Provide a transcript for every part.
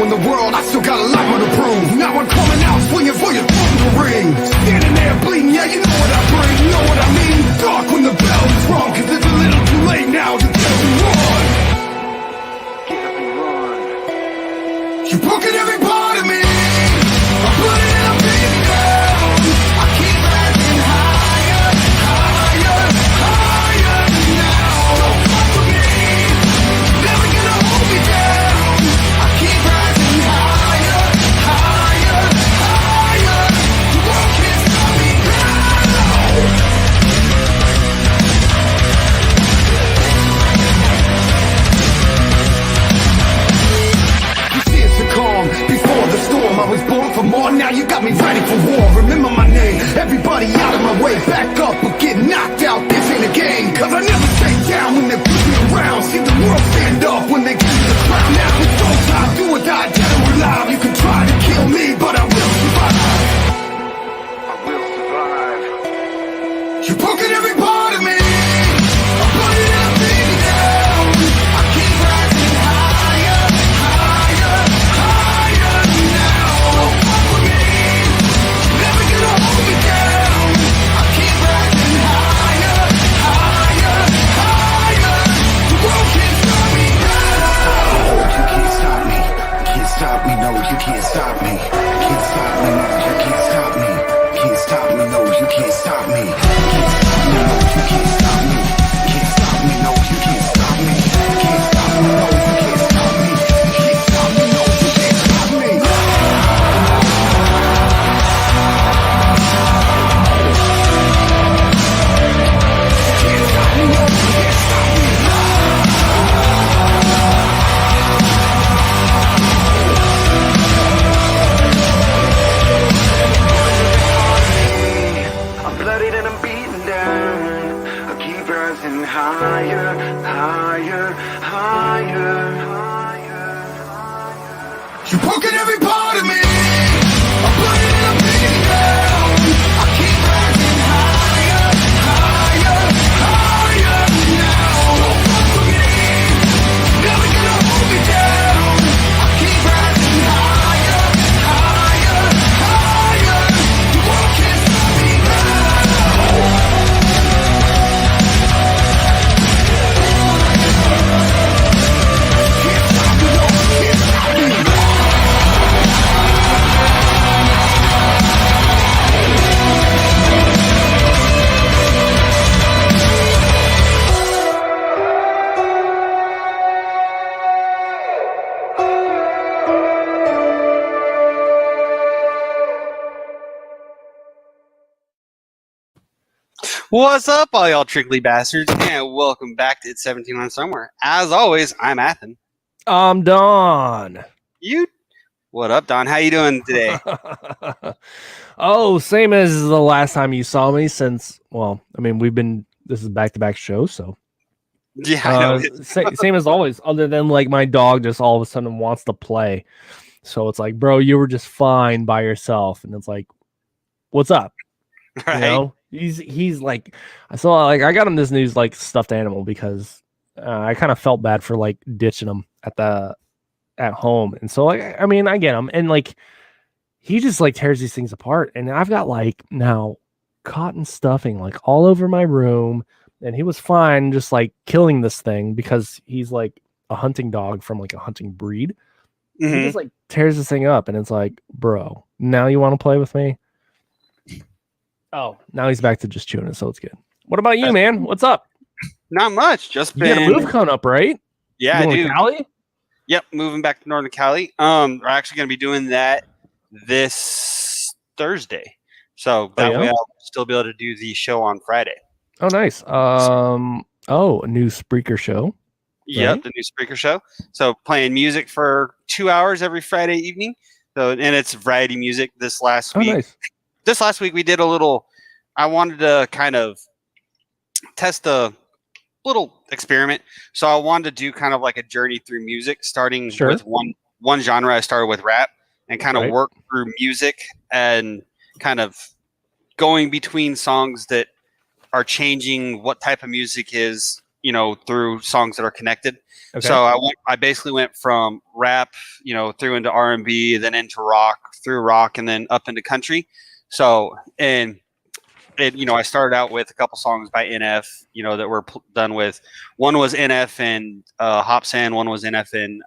in the world, I still got a lot more to prove. Now I'm coming out, swinging for your throat in the ring. Standing there bleeding, yeah, you know what I bring, you know what I mean? Dark when the bell is rung, cause it's a little too late now to get up and run. Get up and run. You're broken every part of me. I'm putting it up in down. I keep rising higher, higher, higher now. Don't fuck with me. Never gonna hold me down. I keep rising higher, higher, higher. The world can't stop me now. You see it's the calm before the storm. I was born for more, now you got me ready for war. Remember my name, everybody out of my way. Back up or get knocked out, this ain't a game. Cause I never stay down when they push me around. See the world stand up when they give me the crown. Now it's go time, do or die, dead or alive. You can try to kill me, but I will survive. I will survive. You're broken every part of me. I'm putting everything down. I keep rising higher, higher, higher now. Don't fuck with me. Never gonna hold me down. I keep rising higher, higher, higher. The world can't stop me now. You can't stop me. Can't stop me. No, you can't stop me. Can't stop me. No, you can't stop me. Can't stop me. No, you can't stop me. Can't stop me. No, you can't stop me. Can't stop me. No, you can't stop me. Can't stop me. No, you can't stop me. Can't stop me. No, you can't stop me. Can't stop me. No, you can't stop me. I'm bloodied and I'm beaten down. I keep rising higher, higher, higher, higher. You're broken every part of me. I'm putting everything down. I keep rising higher, higher, higher now. Don't fuck with me. Never gonna hold me down. I keep rising higher, higher, higher. The world can't stop me now. Can't stop me, no, can't stop me. What's up, all y'all trickly bastards, and welcome back to It's 17 on Somewhere. As always, I'm Athen. I'm Don. What up, Don? How you doing today? Oh, same as the last time you saw me since, well, I mean, this is back-to-back shows, so. Yeah, I know. Same as always, other than like my dog just all of a sudden wants to play. So it's like, bro, you were just fine by yourself. And it's like, what's up? Right? You know? He's like, I got him this new like stuffed animal because I kind of felt bad for like ditching him at home, and so like I mean I get him, and like he just like tears these things apart, and I've got like now cotton stuffing like all over my room, and he was fine just like killing this thing because he's like a hunting dog from like a hunting breed. Mm-hmm. He just like tears this thing up, and it's like, bro, now you want to play with me? Oh, now he's back to just chewing it, so it's good. What about you, man? What's up? Not much. Just You got a move coming up, right? Yeah, you I do. Cali? Yep, moving back to Northern Cali. We're actually going to be doing that this Thursday, so that way I'll still be able to do the show on Friday. Oh, nice. A new Spreaker show. Yep, right? the new Spreaker show. So playing music for 2 hours every Friday evening. So and it's variety music. This last week. Nice. This last week we did a little. I wanted to kind of test a little experiment. So I wanted to do kind of like a journey through music, starting with one genre. I started with rap and kind of work through music and kind of going between songs that are changing what type of music is through songs that are connected. Okay. So I basically went from rap, through into R&B, then into rock, through rock, and then up into country. So, and I started out with a couple songs by NF, that were done with. One was NF and Hopsin. One was NF and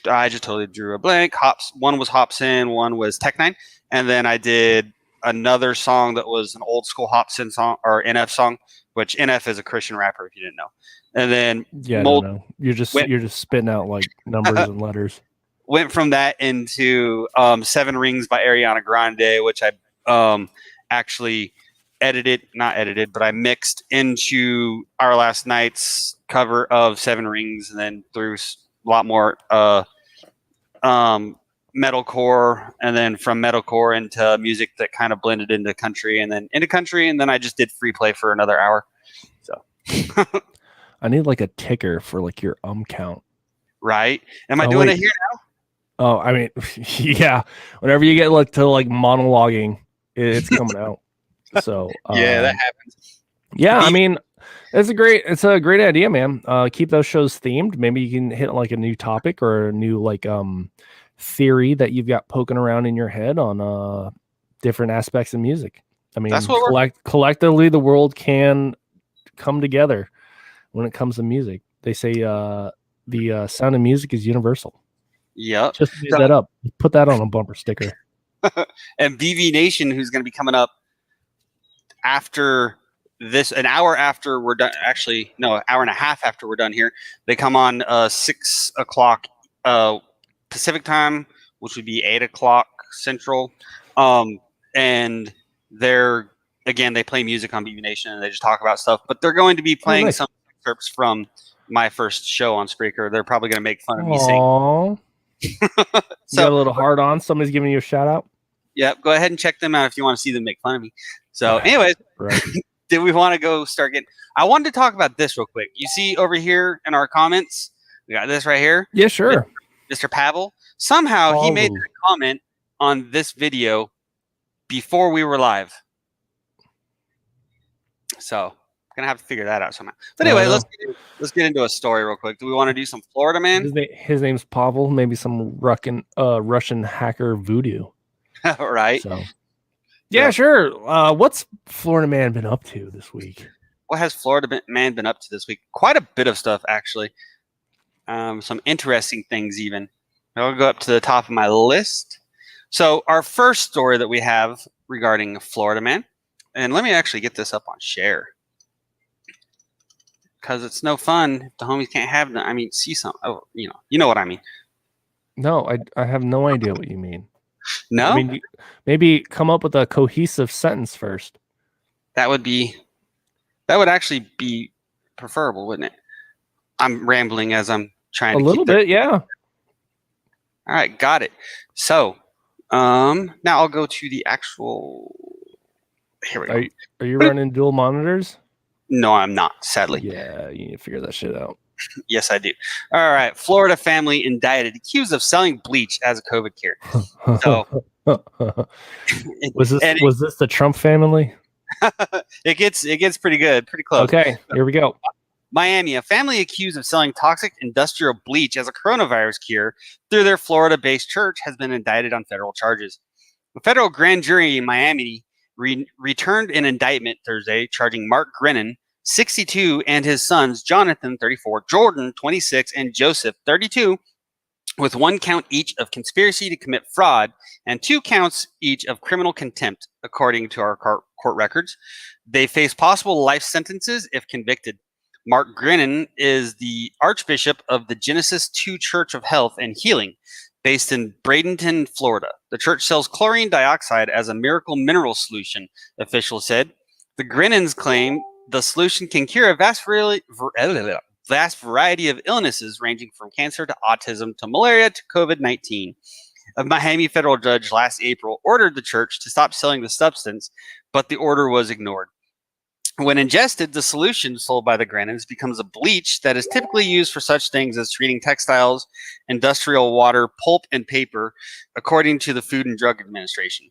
I just totally drew a blank. One was Hopsin, one was Tech Nine, and then I did another song that was an old school Hopsin song or NF song, which NF is a Christian rapper if you didn't know. And then I don't know. You're just spitting out like numbers and letters. Went from that into Seven Rings by Ariana Grande, which I actually not edited, but I mixed into Our Last Night's cover of Seven Rings, and then through a lot more metalcore, and then from metalcore into music that kind of blended into country, and then I just did free play for another hour. So I need like a ticker for like your count. Right? Am I doing it here now? Oh, I mean, yeah. Whenever you get to monologuing, it's coming out. So yeah, that happens. Yeah, I mean, it's a great idea, man. Keep those shows themed. Maybe you can hit like a new topic or a new theory that you've got poking around in your head on different aspects of music. I mean, that's what collectively the world can come together when it comes to music. They say the sound of music is universal. Yep. Just made that up. Put that on a bumper sticker. And BV Nation, who's going to be coming up after this, an hour after we're done. Actually, no, an hour and a half after we're done here. They come on 6 o'clock Pacific time, which would be 8 o'clock Central. And they play music on BV Nation, and they just talk about stuff. But they're going to be playing some excerpts from my first show on Spreaker. They're probably going to make fun of me singing. So you got a little hard on. Somebody's giving you a shout out. Yep, go ahead and check them out if you want to see them make fun of me. So, anyways, right. Did we want to go start getting? I wanted to talk about this real quick. You see over here in our comments, we got this right here. Yeah, sure. Mr. Pavel. Somehow he made a comment on this video before we were live. So gonna have to figure that out somehow. But anyway, let's get into a story real quick. Do we want to do some Florida Man? His name's Pavel. Maybe some Russian hacker voodoo. Right. So yeah, sure. What's Florida Man been up to this week? What has Florida Man been up to this week? Quite a bit of stuff, actually. Some interesting things, even. I'll go up to the top of my list. So our first story that we have regarding Florida Man, and let me actually get this up on share, because it's no fun if the homies can't have them. I mean, see some. Oh, you know what I mean. No, I have no idea what you mean. No, I mean, maybe come up with a cohesive sentence first. That would actually be preferable, wouldn't it? I'm rambling as I'm trying a little bit, yeah. All right, got it. So, now I'll go to the actual. Here we go. Are you running dual monitors? No, I'm not, sadly. Yeah, you need to figure that shit out. Yes, I do. All right. Florida family indicted, accused of selling bleach as a COVID cure. So, was this the Trump family? It gets pretty good, pretty close. Okay, here we go. Miami, a family accused of selling toxic industrial bleach as a coronavirus cure through their Florida-based church has been indicted on federal charges. A federal grand jury in Miami returned an indictment Thursday charging Mark Grennan, 62, and his sons, Jonathan, 34, Jordan, 26, and Joseph, 32, with 1 count each of conspiracy to commit fraud and 2 counts each of criminal contempt, according to our court records. They face possible life sentences if convicted. Mark Grennan is the Archbishop of the Genesis 2 Church of Health and Healing, based in Bradenton, Florida. The church sells chlorine dioxide as a miracle mineral solution, officials said. The Grennans claim the solution can cure a vast variety of illnesses ranging from cancer to autism to malaria to COVID-19. A Miami federal judge last April ordered the church to stop selling the substance, but the order was ignored. When ingested, the solution sold by the Grennans becomes a bleach that is typically used for such things as treating textiles, industrial water, pulp, and paper, according to the Food and Drug Administration.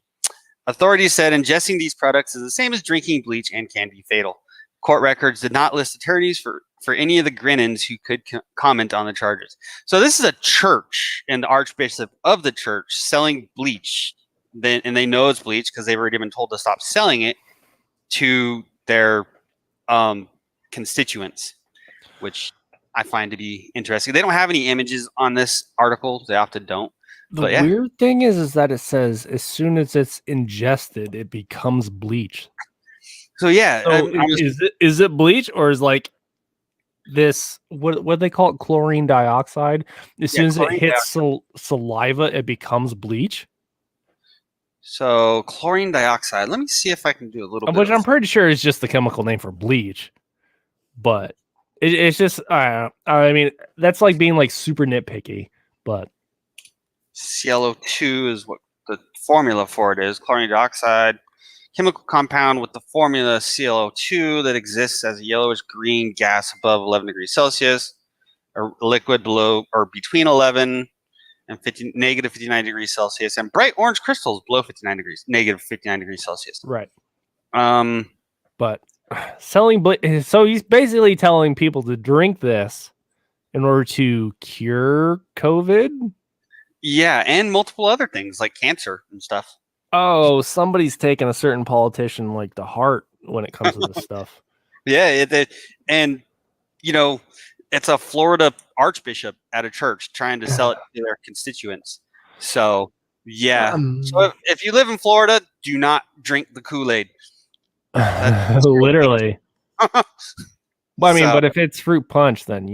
Authorities said ingesting these products is the same as drinking bleach and can be fatal. Court records did not list attorneys for any of the Grinnons who could comment on the charges. So this is a church and the archbishop of the church selling bleach. And they know it's bleach because they've already been told to stop selling it to their constituents, which I find to be interesting. They don't have any images on this article. They often don't. The weird thing is that it says as soon as it's ingested, it becomes bleach. So yeah, so is it bleach, or is like this what they call it, chlorine dioxide? As soon as it hits saliva, it becomes bleach. So chlorine dioxide. Let me see if I can do a little bit. Which I'm pretty sure is just the chemical name for bleach, but it's just I mean, that's like being like super nitpicky. But ClO2 is what the formula for it is. Chlorine dioxide, chemical compound with the formula ClO2 that exists as a yellowish green gas above 11 degrees Celsius, or liquid below or between 11 and negative 59 degrees Celsius, and bright orange crystals below negative 59 degrees Celsius. Right. But selling so he's basically telling people to drink this in order to cure COVID. Yeah, and multiple other things like cancer and stuff. Oh, somebody's taking a certain politician like to heart when it comes to this stuff. Yeah, and you know, it's a Florida archbishop at a church trying to sell it to their constituents. So yeah, so if you live in Florida, do not drink the Kool-Aid. Literally. But I mean, but if it's fruit punch, then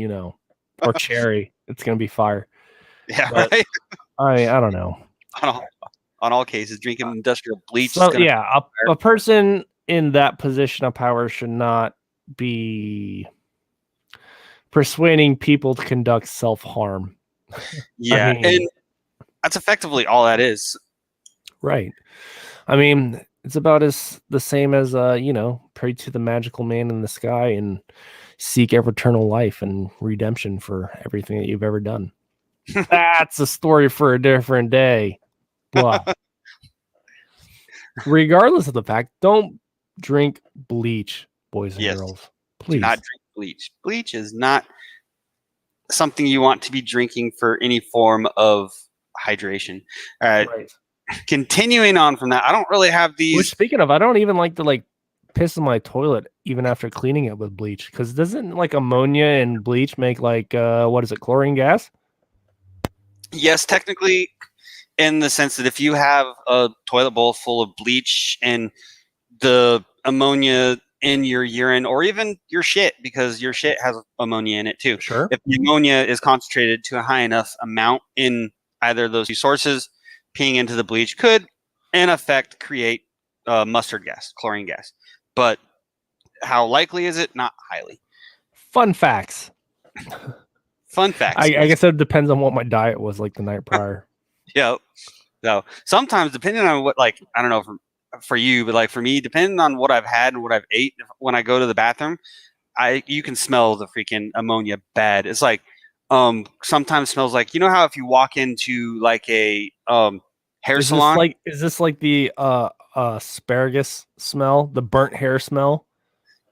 or cherry, it's gonna be fire. Yeah, but right. I don't know. On all cases, drinking industrial bleach. So yeah, a person in that position of power should not be persuading people to conduct self-harm. Yeah, and that's effectively all that is. Right. I mean, it's about the same as pray to the magical man in the sky and seek eternal life and redemption for everything that you've ever done. That's a story for a different day. But regardless of the fact, don't drink bleach, boys and girls. Please. Do not drink bleach. Bleach is not something you want to be drinking for any form of hydration. Right. Continuing on from that, I don't really have these. Which, speaking of, I don't even like to piss in my toilet even after cleaning it with bleach, because doesn't ammonia and bleach make what is it, chlorine gas? Yes, technically, in the sense that if you have a toilet bowl full of bleach and the ammonia in your urine, or even your shit, because your shit has ammonia in it too. Sure. If the ammonia is concentrated to a high enough amount in either of those two sources, peeing into the bleach could, in effect, create mustard gas, chlorine gas. But how likely is it? Not highly. Fun facts. Fun facts. I guess it depends on what my diet was like the night prior. Yep. So sometimes, depending on what, I don't know for you, but for me, depending on what I've had and what I've ate, when I go to the bathroom, you can smell the freaking ammonia bad. It's sometimes smells like, how if you walk into a hair salon. Is this like the asparagus smell, the burnt hair smell?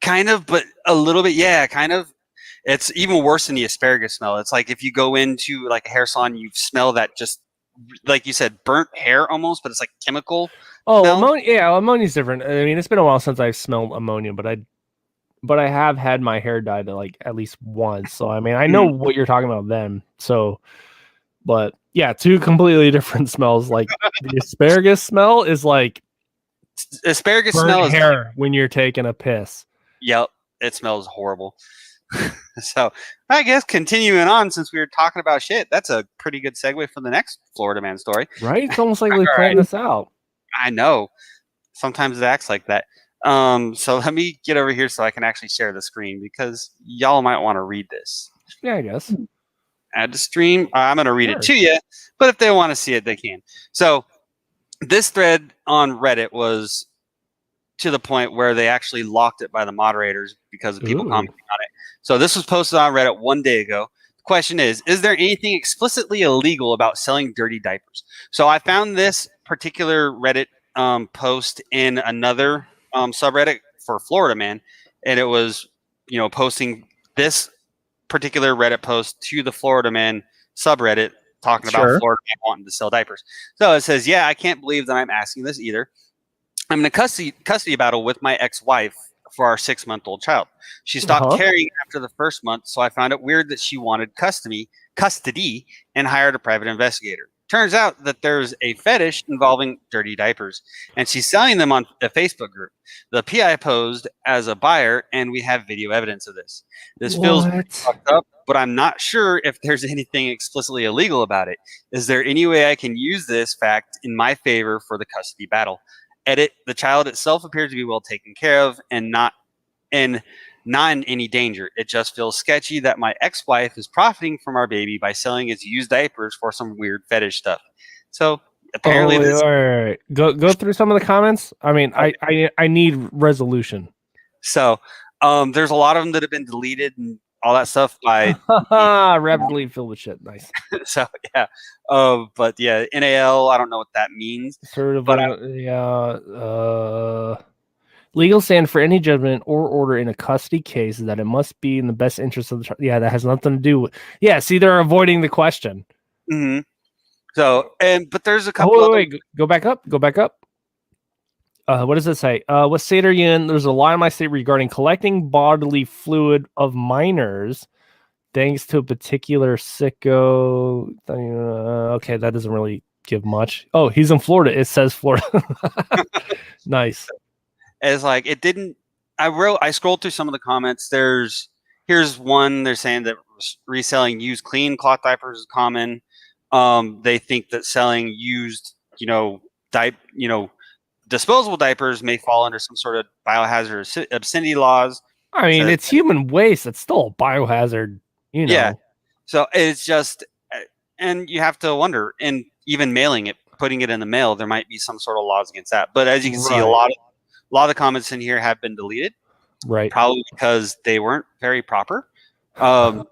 Kind of, but a little bit, yeah, kind of. It's even worse than the asparagus smell. It's like if you go into a hair salon, you smell that, just like you said, burnt hair almost, but it's like chemical. Oh, ammonia's different. I mean, it's been a while since I've smelled ammonia, but I have had my hair dyed at least once. So I mean, I know what you're talking about then. So, but yeah, two completely different smells. The asparagus smell is asparagus burnt smell hair when you're taking a piss. Yep, it smells horrible. So I guess continuing on, since we were talking about shit, that's a pretty good segue for the next Florida man story. Right? It's almost like we planned this out. I know. Sometimes it acts like that. So let me get over here so I can actually share the screen, because y'all might want to read this. Yeah, I guess. Add to stream. I'm going to read it to you, but if they want to see it, they can. So this thread on Reddit was to the point where they actually locked it by the moderators because of people commenting on it. So this was posted on Reddit 1 day ago. The question is there anything explicitly illegal about selling dirty diapers? So I found this particular Reddit post in another subreddit for Florida Man, and it was, posting this particular Reddit post to the Florida Man subreddit talking about Florida Man wanting to sell diapers. So it says, yeah, I can't believe that I'm asking this either. I'm in a custody battle with my ex-wife for our 6-month-old child. She stopped carrying after the first month, so I found it weird that she wanted custody and hired a private investigator. Turns out that there's a fetish involving dirty diapers, and she's selling them on a Facebook group. The PI posed as a buyer, and we have video evidence of this. This feels fucked up, but I'm not sure if there's anything explicitly illegal about it. Is there any way I can use this fact in my favor for the custody battle? Edit, the child itself appears to be well taken care of and not in any danger. It just feels sketchy that my ex-wife is profiting from our baby by selling his used diapers for some weird fetish stuff. So apparently, right. Go through some of the comments. I mean, I need resolution. So there's a lot of them that have been deleted and all that stuff by rapidly filled with shit. Nice. So yeah, but yeah, NAL. I don't know what that means. Sort of, legal stand for any judgment or order in a custody case is that it must be in the best interest of the child. Yeah, that has nothing to do with. Yeah, see, they're avoiding the question. Mm-hmm. So, but there's a couple. Wait, go back up. What does it say? What state are you in? There's a law in my state regarding collecting bodily fluid of minors, thanks to a particular sicko. Okay, that doesn't really give much. Oh, he's in Florida. It says Florida. Nice. It's like it didn't. I scrolled through some of the comments. Here's one. They're saying that reselling used clean cloth diapers is common. They think that selling used, disposable diapers may fall under some sort of biohazard obscenity laws. I mean, it's human waste. It's still a biohazard, Yeah. So it's just, and you have to wonder, and even mailing it, putting it in the mail, there might be some sort of laws against that. But as you can see, a lot of the comments in here have been deleted. Right. Probably because they weren't very proper. That's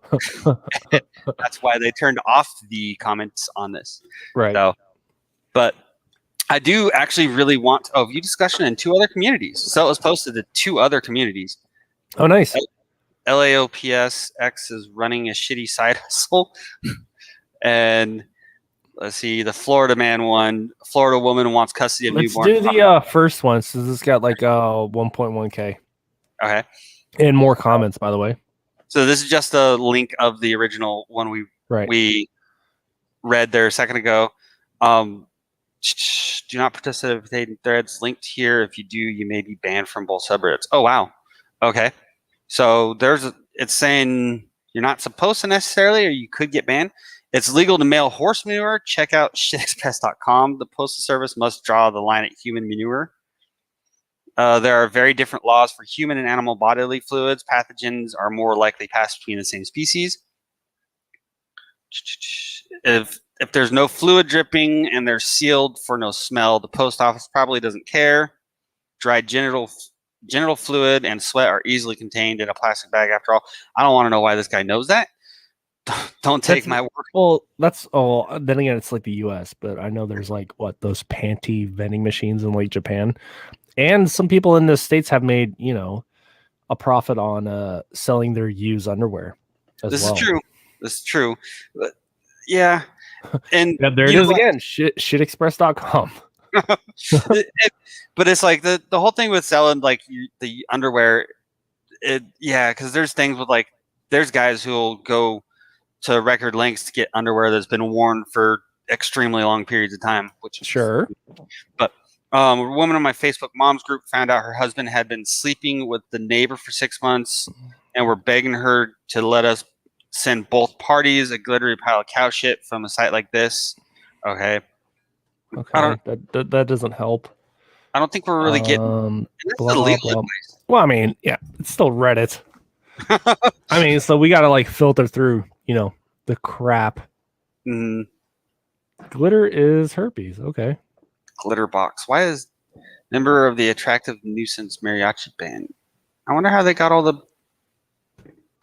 why they turned off the comments on this. Right. So, but I do actually really want view discussion in 2 other communities. So it was posted to 2 other communities. Oh, nice. LAOPSX is running a shitty side hustle. And let's see, the Florida Man one. Florida woman wants custody of newborn. Let's do the first one, since it's got like 1.1K. Okay. And more comments, by the way. So this is just a link of the original one we read there a second ago. Do not participate in threads linked here. If you do, you may be banned from both subreddits. Oh, wow. Okay. So it's saying you're not supposed to necessarily, or you could get banned. It's legal to mail horse manure. Check out shitexpress.com. The Postal Service must draw the line at human manure. There are very different laws for human and animal bodily fluids. Pathogens are more likely passed between the same species. If there's no fluid dripping and they're sealed for no smell, the post office probably doesn't care. Dried genital fluid and sweat are easily contained in a plastic bag. After all, I don't want to know why this guy knows that. Don't take my word. Well, then again, it's like the U.S., but I know there's like those panty vending machines in like Japan, and some people in the States have made a profit on selling their used underwear. This is true. But, yeah. And there it is again, shitexpress.com. But it's like the whole thing with selling like the underwear, because there's things with like there's guys who will go to record lengths to get underwear that's been worn for extremely long periods of time, which is sure. But a woman in my Facebook mom's group found out her husband had been sleeping with the neighbor for 6 months, and we're begging her to let us send both parties a glittery pile of cow shit from a site like this. Okay. That doesn't help. I don't think we're really getting illegal. Well, I mean, yeah, it's still Reddit. I mean, so we gotta like filter through, the crap. Glitter is herpes. Okay. Glitter box. Why is member of the attractive nuisance mariachi band? I wonder how they got all the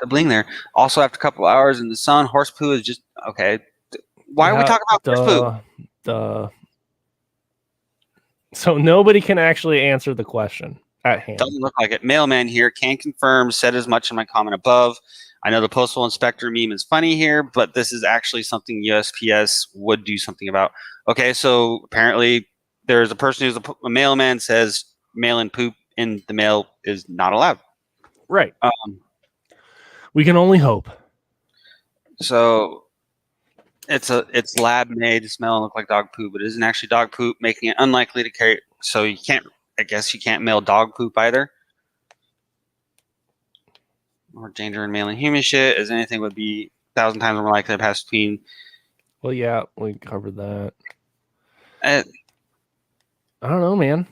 bling there. Also, after a couple hours in the sun, horse poo is just okay. Why are we talking about horse poo? So nobody can actually answer the question. at hand. Doesn't look like it. Mailman here can confirm, said as much in my comment above. I know the postal inspector meme is funny here, but this is actually something USPS would do something about. Okay, so apparently there's a person who's a mailman says mail-in poop in the mail is not allowed. Right. We can only hope. So it's lab made, smell and look like dog poop, but it isn't actually dog poop, making it unlikely to carry. So you can't. I guess you can't mail dog poop either. More danger in mailing human shit, as anything would be 1,000 times more likely to pass between. Well, yeah, we covered that. I don't know, man.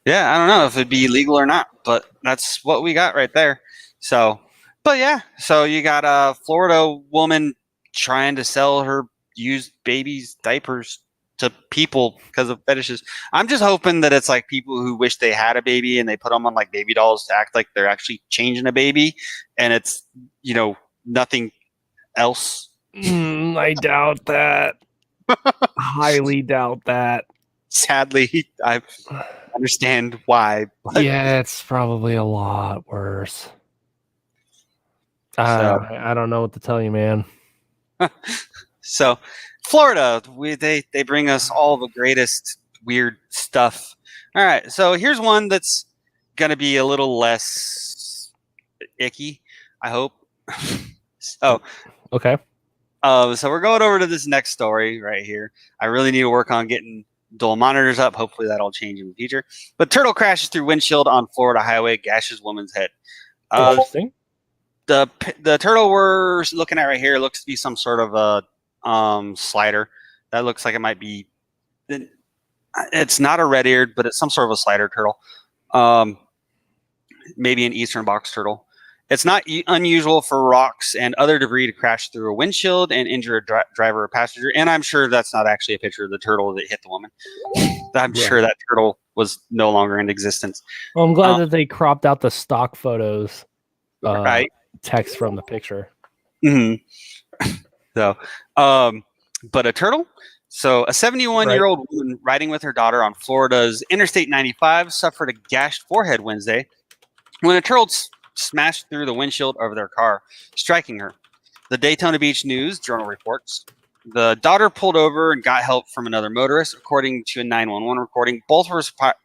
Yeah, I don't know if it'd be legal or not, but that's what we got right there. So, but yeah, so you got a Florida woman trying to sell her used babies' diapers to people because of fetishes. I'm just hoping that it's like people who wish they had a baby and they put them on like baby dolls to act like they're actually changing a baby, and it's, you know, nothing else. I doubt that. Highly doubt that. Sadly, I understand why. But yeah, it's probably a lot worse. I don't know what to tell you, man. So, Florida, they bring us all the greatest weird stuff. All right, so here's one that's gonna be a little less icky, I hope. So, okay. So we're going over to this next story right here. I really need to work on getting dual monitors up. Hopefully that'll change in the future. But turtle crashes through windshield on Florida highway, gashes woman's head. Interesting. The turtle we're looking at right here looks to be some sort of a slider. That looks like it might be. It's not a red-eared, but it's some sort of a slider turtle. Maybe an eastern box turtle. It's not unusual for rocks and other debris to crash through a windshield and injure a driver or passenger. And I'm sure that's not actually a picture of the turtle that hit the woman. I'm sure that turtle was no longer in existence. Well, I'm glad that they cropped out the stock photos. Right. Text from the picture. Mm-hmm. So, but a turtle. So, a 71-year-old woman riding with her daughter on Florida's Interstate 95 suffered a gashed forehead Wednesday when a turtle smashed through the windshield of their car, striking her. The Daytona Beach News Journal reports the daughter pulled over and got help from another motorist, according to a 911 recording. Both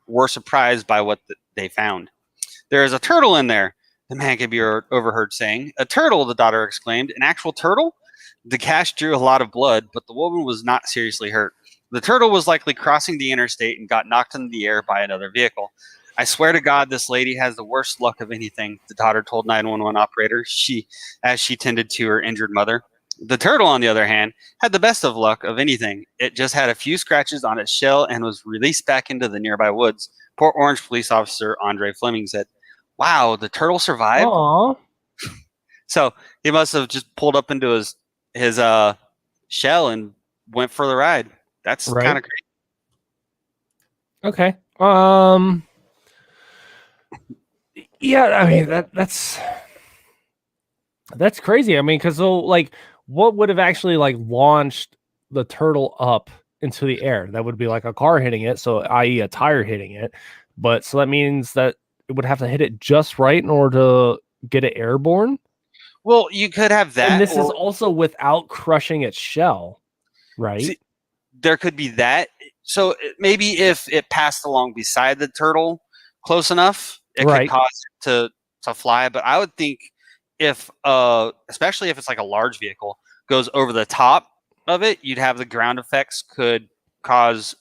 were surprised by what they found. There is a turtle in there, the man could be overheard saying. A turtle, the daughter exclaimed. An actual turtle? The gash drew a lot of blood, but the woman was not seriously hurt. The turtle was likely crossing the interstate and got knocked into the air by another vehicle. I swear to God, this lady has the worst luck of anything, the daughter told 911 operator as she tended to her injured mother. The turtle, on the other hand, had the best of luck of anything. It just had a few scratches on its shell and was released back into the nearby woods, Port Orange police officer Andre Fleming said. Wow, the turtle survived? Aww. So he must have just pulled up into his shell and went for the ride. That's kind of crazy. Okay. Yeah, I mean that's crazy. I mean, because what would have actually launched the turtle up into the air? That would be like a car hitting it, so i.e. a tire hitting it. But so that means that it would have to hit it just right in order to get it airborne. Well, you could have that. And this is also without crushing its shell, right? See, there could be that. So maybe if it passed along beside the turtle close enough, it could cause it to fly. But I would think if, especially if it's like a large vehicle, goes over the top of it, you'd have the ground effects could cause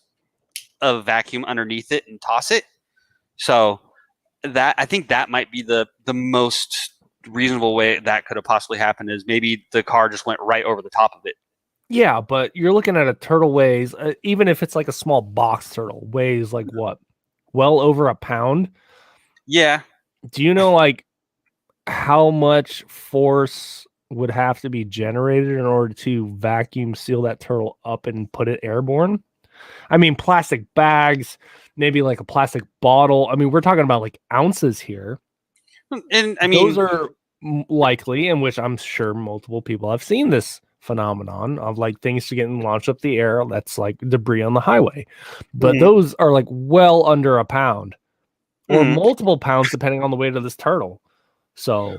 a vacuum underneath it and toss it. So that I think that might be the most reasonable way that could have possibly happened is maybe the car just went right over the top of it. Yeah, but you're looking at a turtle weighs, even if it's like a small box turtle, weighs like what? Well over a pound? Yeah. Do you know how much force would have to be generated in order to vacuum seal that turtle up and put it airborne? I mean, plastic bags, maybe like a plastic bottle. I mean, we're talking about ounces here. And I mean, those are likely, in which I'm sure multiple people have seen this phenomenon of things getting launched up the air. That's like debris on the highway, but those are well under a pound or multiple pounds depending on the weight of this turtle. So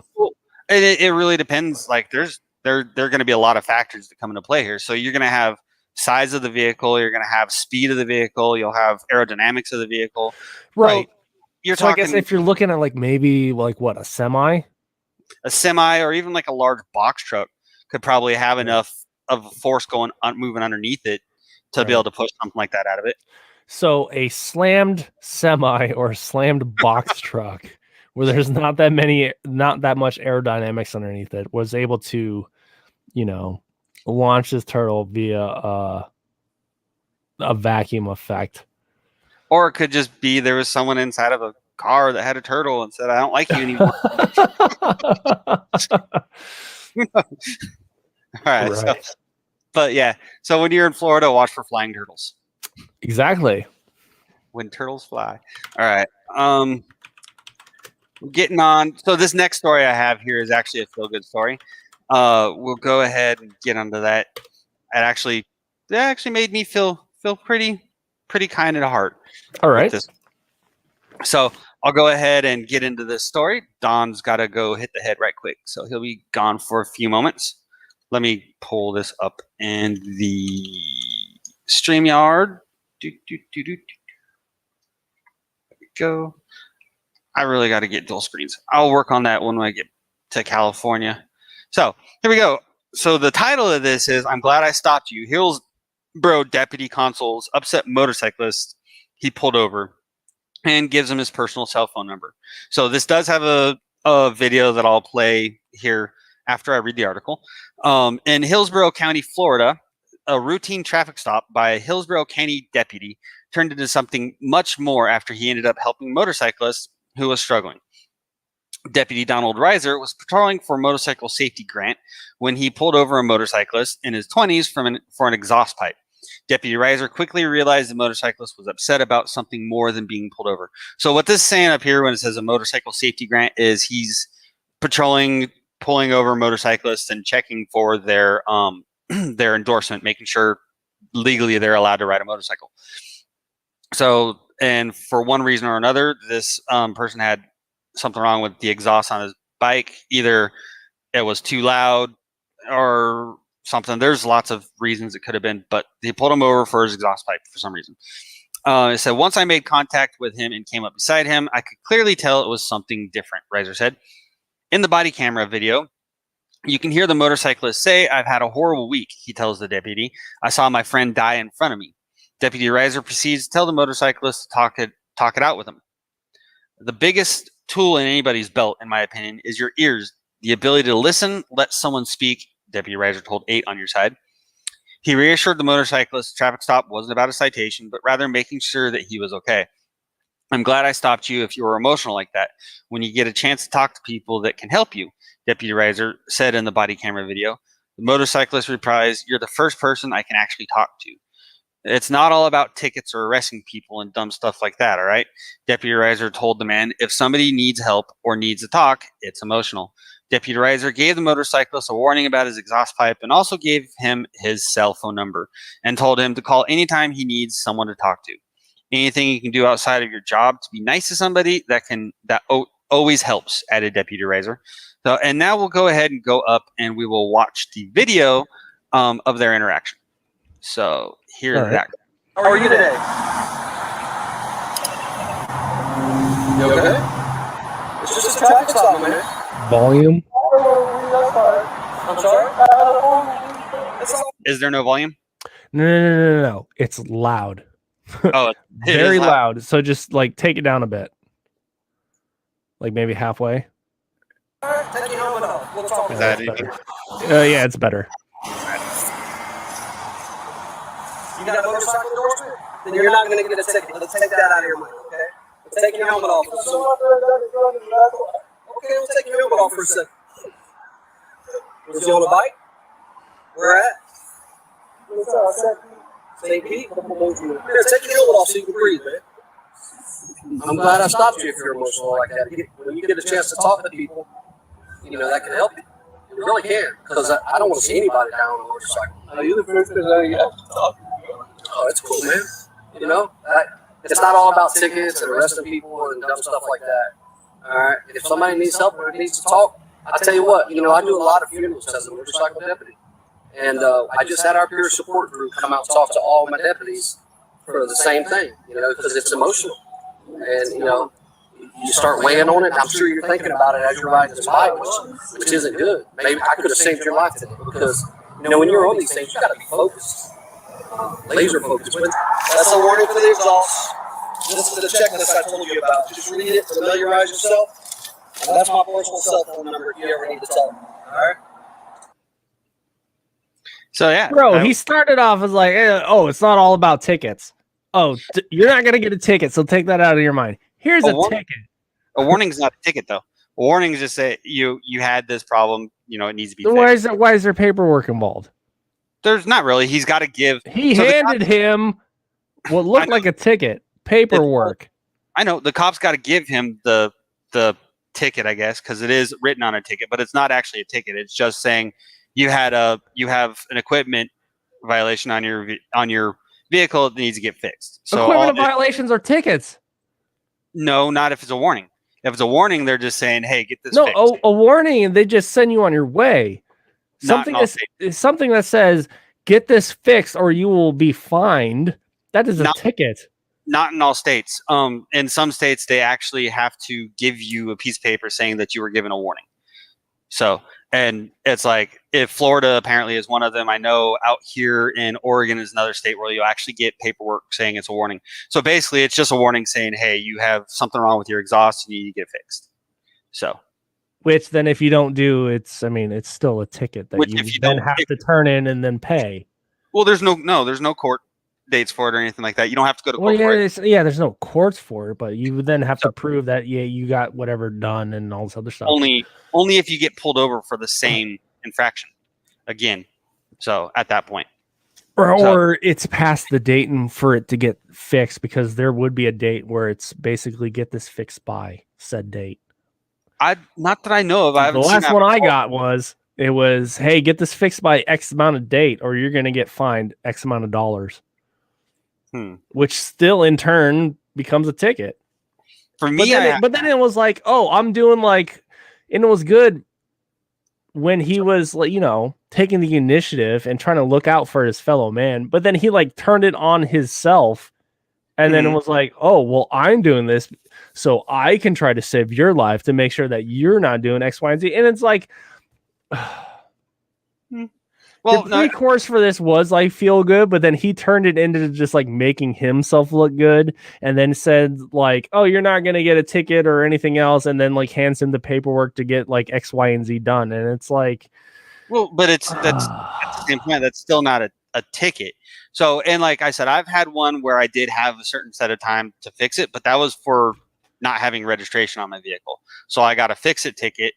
it really depends. Like there are going to be a lot of factors that come into play here. So you're going to have size of the vehicle, you're going to have speed of the vehicle, you'll have aerodynamics of the vehicle. Right. So you're so talking. I guess if you're looking at like maybe like what, a semi, or even like a large box truck could probably have enough of force moving underneath it to be able to push something like that out of it. So a slammed semi or a slammed box truck where there's not that much aerodynamics underneath it was able to, launch this turtle via a vacuum effect. Or it could just be there was someone inside of a car that had a turtle and said, "I don't like you anymore." All right. Right. So when you're in Florida, watch for flying turtles. Exactly. When turtles fly. All right. Getting on. So this next story I have here is actually a feel-good story. We'll go ahead and get onto that. That actually made me feel pretty kind at heart. All right. So I'll go ahead and get into this story. Don's got to go hit the head right quick, so he'll be gone for a few moments. Let me pull this up in the StreamYard. There we go. I really got to get dual screens. I'll work on that when I get to California. So here we go. So the title of this is "I'm Glad I Stopped You." Hillsborough Deputy Constable's upset motorcyclist he pulled over, and gives him his personal cell phone number. So this does have a video that I'll play here after I read the article. In Hillsborough County, Florida, a routine traffic stop by a Hillsborough County deputy turned into something much more after he ended up helping motorcyclists who was struggling. Deputy Donald Reiser was patrolling for a motorcycle safety grant when he pulled over a motorcyclist in his 20s for an exhaust pipe. Deputy Reiser quickly realized the motorcyclist was upset about something more than being pulled over. So what this is saying up here when it says a motorcycle safety grant is he's patrolling, pulling over motorcyclists and checking for their endorsement, making sure legally they're allowed to ride a motorcycle. So, and for one reason or another, this person had something wrong with the exhaust on his bike. Either it was too loud or something. There's lots of reasons it could have been, but they pulled him over for his exhaust pipe for some reason. It said, once I made contact with him and came up beside him, I could clearly tell it was something different, Reiser said. In the body camera video, you can hear the motorcyclist say, "I've had a horrible week," he tells the deputy. "I saw my friend die in front of me." Deputy Reiser proceeds to tell the motorcyclist to talk it out with him. The biggest tool in anybody's belt, in my opinion, is your ears. The ability to listen, let someone speak, Deputy Reiser told 8 on Your Side. He reassured the motorcyclist traffic stop wasn't about a citation, but rather making sure that he was okay. "I'm glad I stopped you if you were emotional like that. When you get a chance to talk to people that can help you," Deputy Reiser said in the body camera video. The motorcyclist replies, "You're the first person I can actually talk to. It's not all about tickets or arresting people and dumb stuff like that, all right?" Deputy Reiser told the man, "If somebody needs help or needs to talk, it's emotional." Deputy Reiser gave the motorcyclist a warning about his exhaust pipe and also gave him his cell phone number and told him to call anytime he needs someone to talk to. "Anything you can do outside of your job to be nice to somebody, that always helps," added Deputy Reiser. So, and now we'll go ahead and go up and we will watch the video of their interaction. So here's that. How are you today? You okay? It's just a traffic stop, man. Volume. I'm sorry? Is there no volume? No. It's loud. Oh, it very is loud. So just like take it down a bit. Like maybe halfway. All right, take your helmet off. We'll talk Is about that it. better? Yeah, it's better. You got a motorcycle endorsement? Then you're not going to get a ticket. Let's take that out of your mind, okay? Let's take your helmet off. Okay, let's take your helmet off for a second. Was he on a bike? Where at? St. Pete? Here, take your helmet off so you can breathe, man. I'm glad I stopped you if you're emotional like that. When you get a chance to talk to people, that can help you. It really can, because I don't want to see anybody down on a motorcycle. Are you the first person I got to talk to? Oh, that's cool, man. It's not all about tickets and arresting people and dumb stuff like that. All right. If somebody needs help or needs to talk, I tell you what, you know, I do a lot of funerals as a motorcycle deputy. And I just had our peer support group come out and talk to all my deputies for the same thing, you know, because it's emotional. And, you know, you start weighing on it. I'm sure you're thinking about it as you're riding this bike, which isn't good. Maybe I could have saved your life today because, you know, when you're on these things, you got to be focused, laser focused. But that's a warning for the exhaust. This is the checklist I told you about. Just read it, familiarize yourself. And that's my personal cell phone number if you ever need to talk. All right. So yeah, bro, he started off as like, oh, it's not all about tickets. Oh, you're not gonna get a ticket, so take that out of your mind. Here's a ticket. A warning's not a ticket, though. A warning is just say you had this problem. You know, it needs to be. So why is there paperwork involved? There's not really. He's got to give. He handed him what looked like a ticket, paperwork. I know the cop's got to give him the ticket, I guess, because it is written on a ticket, but it's not actually a ticket. It's just saying you have an equipment violation on your vehicle that needs to get fixed. So equipment violations are tickets. No, not if it's a warning. If it's a warning, they're just saying, "Hey, get this." fixed. A warning. They just send you on your way. Something that says, "Get this fixed, or you will be fined." That is a ticket. Not in all states. In some states, they actually have to give you a piece of paper saying that you were given a warning. So, and it's like, if Florida apparently is one of them, I know out here in Oregon is another state where you actually get paperwork saying it's a warning. So basically, it's just a warning saying, hey, you have something wrong with your exhaust and you need to get fixed. So, which then if you don't do, it's still a ticket that you then have to turn in and then pay. Well, there's no court dates for it or anything like that. You don't have to go to court for it. There's no courts for it, but you would then have to prove that you got whatever done and all this other stuff. Only if you get pulled over for the same infraction again. So at that point, or it's past the date and for it to get fixed, because there would be a date where it's basically get this fixed by said date. Not that I know of. The last one I got was hey, get this fixed by X amount of date, or you're going to get fined X amount of dollars. Which still in turn becomes a ticket for me. But then it was like, oh, I'm doing like, and it was good when he was like, taking the initiative and trying to look out for his fellow man. But then he like turned it on himself, and then it was like, oh, well, I'm doing this so I can try to save your life to make sure that you're not doing X, Y, and Z. And it's like, well, the pre-course for this was like feel good, but then he turned it into just like making himself look good, and then said like, "Oh, you're not gonna get a ticket or anything else," and then like hands him the paperwork to get like X, Y, and Z done, and it's like, well, but that's the same point. That's still not a ticket. So, and like I said, I've had one where I did have a certain set of time to fix it, but that was for not having registration on my vehicle. So I got a fix-it ticket.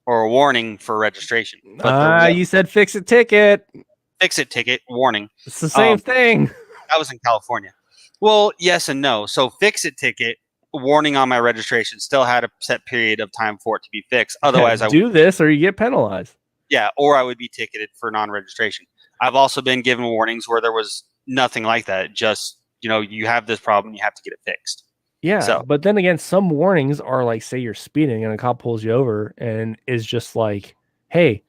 Or a warning for registration. You said fix-it ticket. Fix-it ticket, warning. It's the same thing. That was in California. Well, yes and no. So fix-it ticket, warning on my registration, still had a set period of time for it to be fixed. Otherwise, I do this or you get penalized. Yeah, or I would be ticketed for non-registration. I've also been given warnings where there was nothing like that. Just, you have this problem, you have to get it fixed. Yeah, but then again, some warnings are like, say you're speeding and a cop pulls you over and is just like, hey,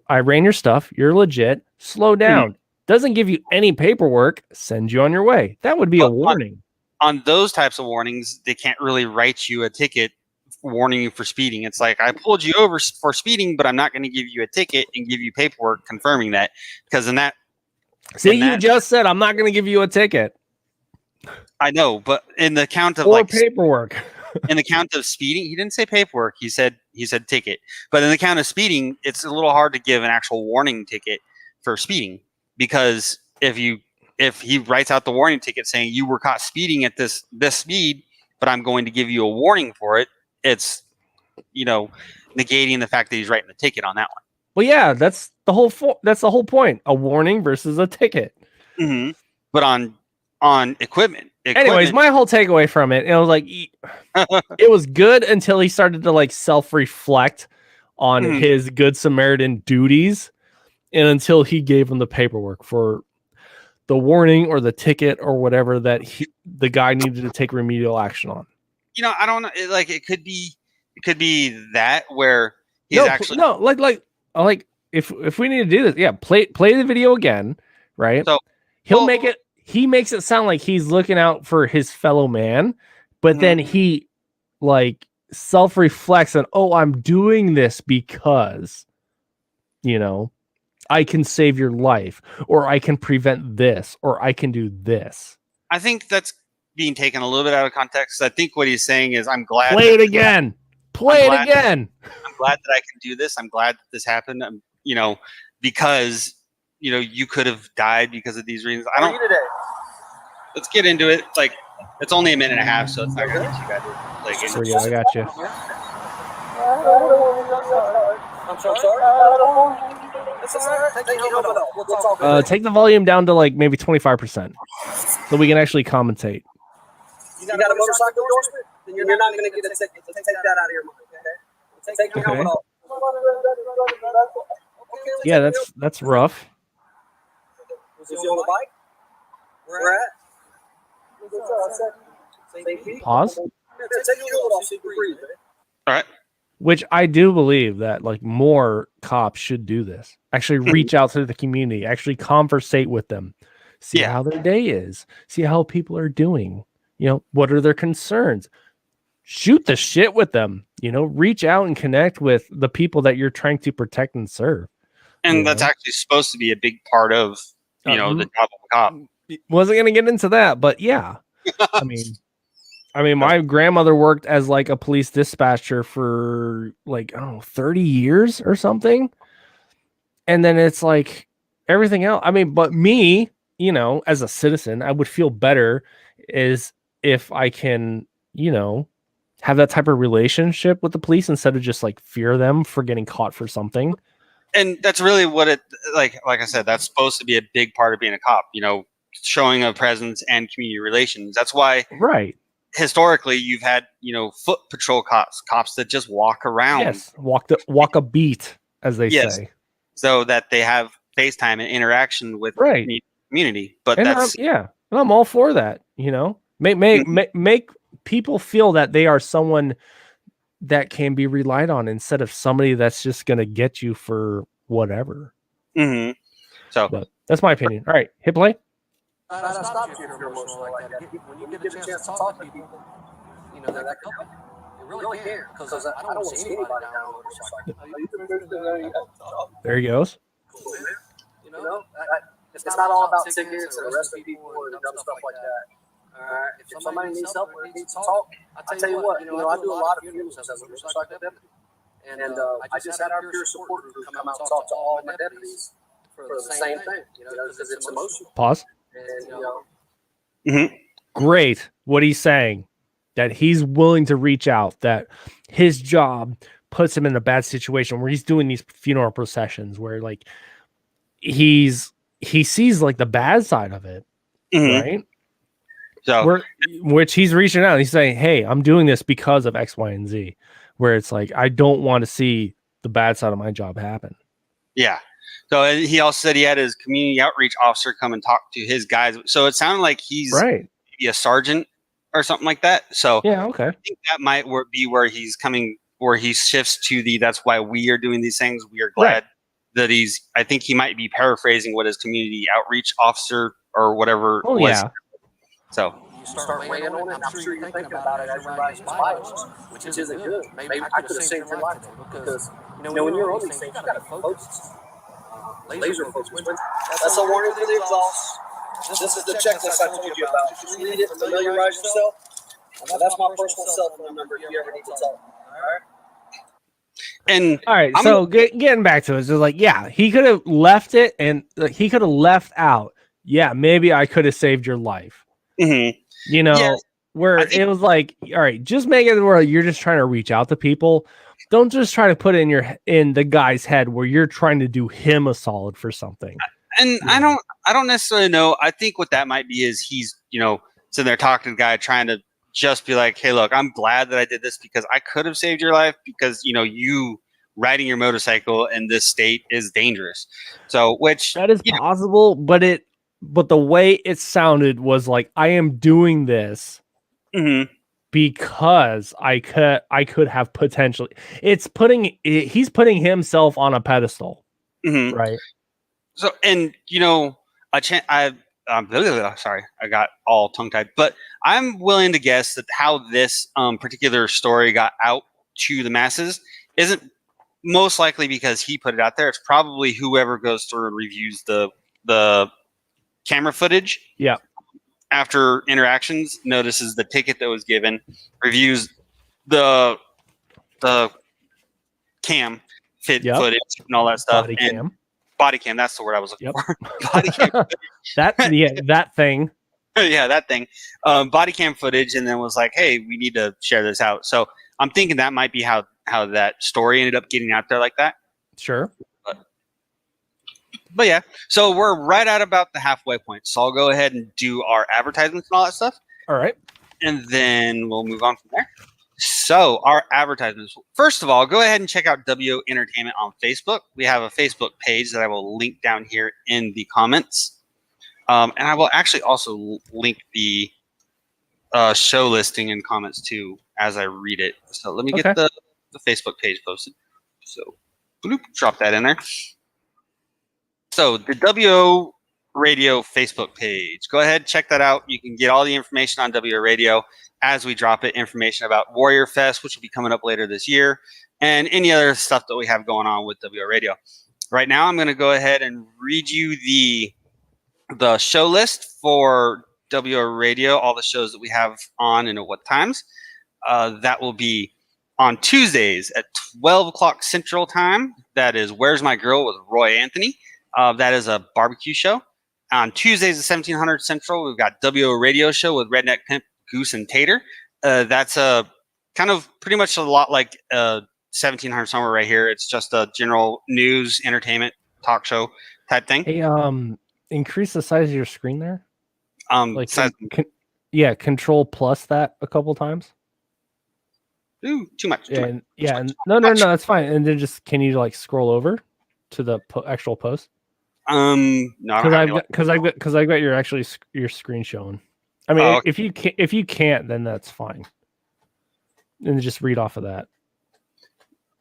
I ran your stuff. You're legit. Slow down. Doesn't give you any paperwork. Send you on your way. That would be a warning. On those types of warnings, they can't really write you a ticket warning you for speeding. It's like, I pulled you over for speeding, but I'm not going to give you a ticket and give you paperwork confirming that. Because in that... See, you just said, I'm not going to give you a ticket. I know, but in the count of paperwork, in the count of speeding, he didn't say paperwork. He said ticket. But in the count of speeding, it's a little hard to give an actual warning ticket for speeding, because if he writes out the warning ticket saying you were caught speeding at this speed, but I'm going to give you a warning for it, it's negating the fact that he's writing the ticket on that one. Well, yeah, that's the whole point. A warning versus a ticket. Mm-hmm. But on equipment. Anyways, my whole takeaway from it was like, it was good until he started to like self-reflect on his Good Samaritan duties, and until he gave him the paperwork for the warning or the ticket or whatever that the guy needed to take remedial action on. You know, I don't know. It could be that where he's like if we need to do this, yeah, play the video again, right? So he makes it sound like he's looking out for his fellow man, but then he like self-reflects on, oh, I'm doing this because, you know, I can save your life, or I can prevent this, or I can do this. I think that's being taken a little bit out of context. I think what he's saying is, I'm glad. Play it again. I'm glad that I can do this. I'm glad that this happened. You know, because, you know, you could have died because of these reasons. Let's get into it. Like, it's only a minute and a half, so it's not going to get you guys like. I got you. I'm so sorry. Take the volume down to like maybe 25%, so we can actually commentate. You got a motorcycle endorsement? Then you're not going to get a ticket. Take that out of your mind, okay? Take your helmet off. Yeah, that's rough. Was he on the bike? Where at? Pause. Take your helmet off so you can breathe, man. All right. Which I do believe that like more cops should do this. Actually reach out to the community, actually conversate with them, see how their day is, see how people are doing, you know, what are their concerns, shoot the shit with them, you know, reach out and connect with the people that you're trying to protect and serve. And that's actually supposed to be a big part of, you know, the job of a cop. Wasn't going to get into that, but yeah. I mean, my grandmother worked as like a police dispatcher for like, I don't know, 30 years or something. And then it's like everything else. I mean, but me, you know, as a citizen, I would feel better is if I can, you know, have that type of relationship with the police instead of just like fear them for getting caught for something. And that's really what it, like I said, that's supposed to be a big part of being a cop, you know, showing a presence and community relations. That's why, right, historically, you've had, you know, foot patrol cops that just walk around. Yes, walk a beat, as they say. So that they have FaceTime and interaction with the community. But and that's... and I'm all for that, you know. Make people feel that they are someone that can be relied on instead of somebody that's just going to get you for whatever. Mm-hmm. So but that's my opinion. All right, hit play. I stopped you if you're emotional like that. When you get a chance to talk to people, you know, that can help you. It really can, because I don't want to see anybody down on a motorcycle. There he goes. You know, it's not all about tickets and arresting people and dumb stuff like that. All right, if somebody needs help or needs to talk, I tell you what, you know, I do a lot of funerals as a motorcycle deputy, and I just had our peer support group come out and talk to all my deputies for the same thing, you know, because it's emotional. Pause. And, you know, Great. What he's saying, that he's willing to reach out, that his job puts him in a bad situation where he's doing these funeral processions where like he sees like the bad side of it, right? So which he's reaching out and he's saying, hey, I'm doing this because of X, Y, and Z, where it's like, I don't want to see the bad side of my job happen. Yeah. So he also said he had his community outreach officer come and talk to his guys. So it sounded like he's maybe a sergeant or something like that. So yeah, okay. I think that might be where he's coming, where he shifts to that's why we are doing these things. We are glad that I think he might be paraphrasing what his community outreach officer or whatever was. Yeah. So you start weighing on it, and I'm sure you're thinking about it as you're riding these bikes, which isn't good. Maybe I could have saved your life because, you know, when you're on these things, you got to focus. Laser focus. That's a warning to the exhaust. This is the checklist I told you about. Just read it, familiarize yourself. That's my personal cell phone number if you ever need to talk. All right? And all right, so getting back to it, it's just like, yeah, he could have left it and he could have left out, yeah, maybe I could have saved your life. You know, where it was like, all right, just make it where you're just trying to reach out to people. Don't just try to put it in the guy's head where you're trying to do him a solid for something. And I don't necessarily know. I think what that might be is he's, you know, sitting there talking to the guy, trying to just be like, hey, look, I'm glad that I did this because I could have saved your life because, you know, you riding your motorcycle in this state is dangerous. So, which that is possible, but but the way it sounded was like, I am doing this because I could have potentially. He's putting himself on a pedestal, right? So, and sorry, I got all tongue tied, but I'm willing to guess that how this particular story got out to the masses isn't most likely because he put it out there. It's probably whoever goes through and reviews the camera footage. Yeah. After interactions, notices the ticket that was given, reviews the cam footage and all that stuff. Body cam. That's the word I was looking for. Body cam. that thing. Yeah, that thing. Body cam footage, and then was like, "Hey, we need to share this out." So I'm thinking that might be how that story ended up getting out there like that. Sure. But yeah, so we're right at about the halfway point. So I'll go ahead and do our advertisements and all that stuff. All right. And then we'll move on from there. So our advertisements. First of all, go ahead and check out WO Entertainment on Facebook. We have a Facebook page that I will link down here in the comments. And I will actually also link the show listing in comments too as I read it. So let me get the Facebook page posted. So bloop, drop that in there. So the WO Radio Facebook page. Go ahead, check that out. You can get all the information on WO Radio as we drop it, information about Warrior Fest, which will be coming up later this year, and any other stuff that we have going on with WO Radio. Right now, I'm going to go ahead and read you the show list for WO Radio, all the shows that we have on and at what times. That will be on Tuesdays at 12 o'clock Central Time. That is Where's My Girl with Roy Anthony. That is a barbecue show. On Tuesdays at 1700 Central, we've got WO Radio Show with Redneck Pimp, Goose, and Tater. That's a kind of pretty much a lot like 1700 somewhere right here. It's just a general news, entertainment, talk show type thing. Hey, increase the size of your screen there. Like Control plus that a couple times. Ooh, too much. No, that's fine. And then can you like scroll over to the actual post? No, because I've got your screen showing. I mean, if you can't, then that's fine. And just read off of that.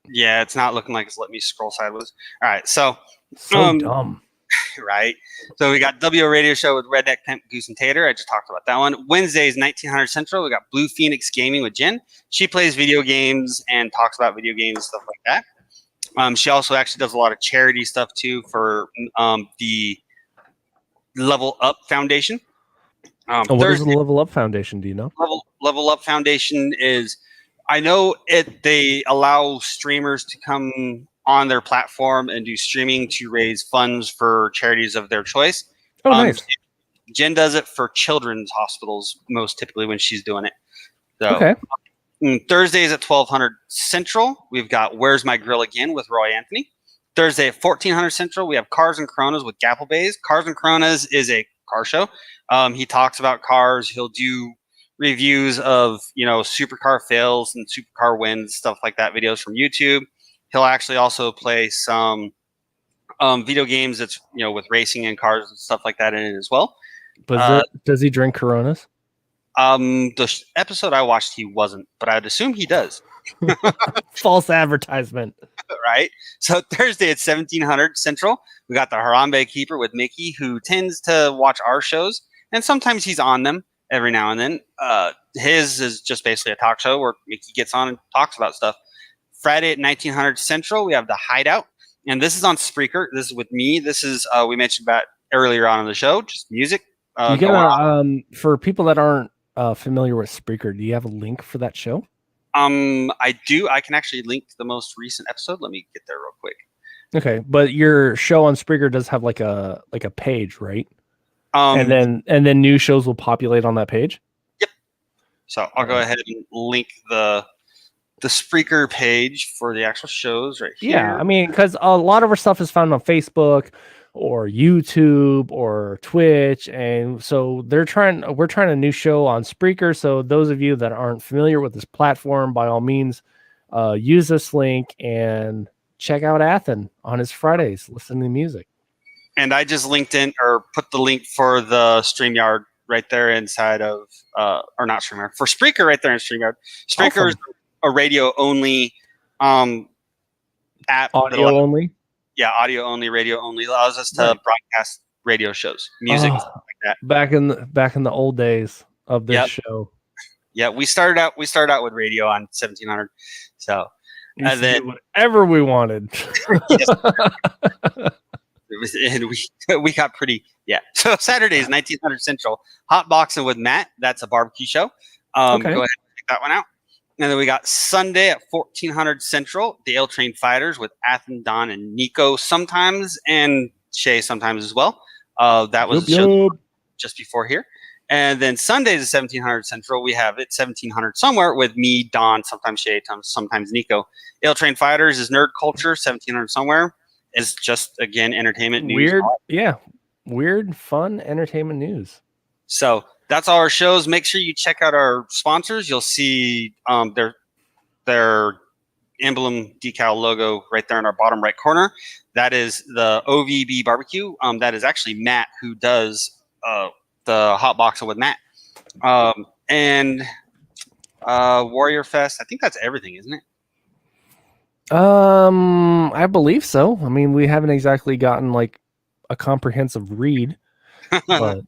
Yeah, it's not looking like it's letting me scroll sideways. All right, so dumb. Right. So we got WO Radio Show with Redneck Pimp, Goose, and Tater. I just talked about that one. Wednesdays, 1900 Central. We got Blue Phoenix Gaming with Jen. She plays video games and talks about video games, stuff like that. She also actually does a lot of charity stuff too for the Level Up Foundation. What is the Level Up Foundation? Do you know? Level Up Foundation is, I know they allow streamers to come on their platform and do streaming to raise funds for charities of their choice. Oh, nice. Jen does it for children's hospitals most typically when she's doing it. So, okay. Thursdays at 1200 Central, we've got Where's My Grill Again with Roy Anthony. Thursday at 1400 Central, we have Cars and Coronas with Gapple Bays. Cars and Coronas is a car show. He talks about cars. He'll do reviews of, supercar fails and supercar wins, stuff like that, videos from YouTube. He'll actually also play some video games that's, with racing and cars and stuff like that in it as well. But does he drink Coronas? The episode I watched, he wasn't, but I'd assume he does. False advertisement. Right. So Thursday at 1700 Central, we got the Harambe Keeper with Mickey, who tends to watch our shows, and sometimes he's on them every now and then. His is just basically a talk show where Mickey gets on and talks about stuff. Friday at 1900 Central, we have the Hideout, and this is on Spreaker. This is with me. This is we mentioned about earlier on in the show, just music. For people that aren't familiar with Spreaker, do you have a link for that show? I do. I can actually link the most recent episode. Let me get there real quick. Okay, but your show on Spreaker does have like a page, right? And then new shows will populate on that page. Yep. So I'll go ahead and link the Spreaker page for the actual shows right here. Yeah, I mean, because a lot of our stuff is found on Facebook or YouTube or Twitch, and so we're trying a new show on Spreaker. So those of you that aren't familiar with this platform, by all means, use this link and check out Athen on his Fridays, listen to music. And I just linked in or put the link for the StreamYard right there inside of, or not StreamYard, for Spreaker right there in StreamYard. Spreaker is a radio only app. Audio only? Yeah, audio only, radio only. Allows us to broadcast radio shows, music, and stuff like that. Back in the old days of this show. Yeah, we started out with radio on 1700. So, and then whatever we wanted. And we got pretty So Saturdays 1900 Central, Hot Boxing with Matt. That's a barbecue show. Go ahead and check that one out. And then we got Sunday at 1400 Central, the L Train Fighters with Athen, Don, and Nico sometimes, and Shay sometimes as well. That was the show just before here. And then Sundays at 1700 Central, we have it 1700 somewhere with me, Don, sometimes Shay, sometimes Nico. L Train Fighters is nerd culture, 1700 somewhere. Is just, again, entertainment news. Weird, fun entertainment news. So that's all our shows. Make sure you check out our sponsors. You'll see their emblem decal logo right there in our bottom right corner. That is the OVB Barbecue. That is actually Matt who does the Hot Boxing with Matt. And Warrior Fest. I think that's everything, isn't it? I believe so. I mean, we haven't exactly gotten like a comprehensive read, but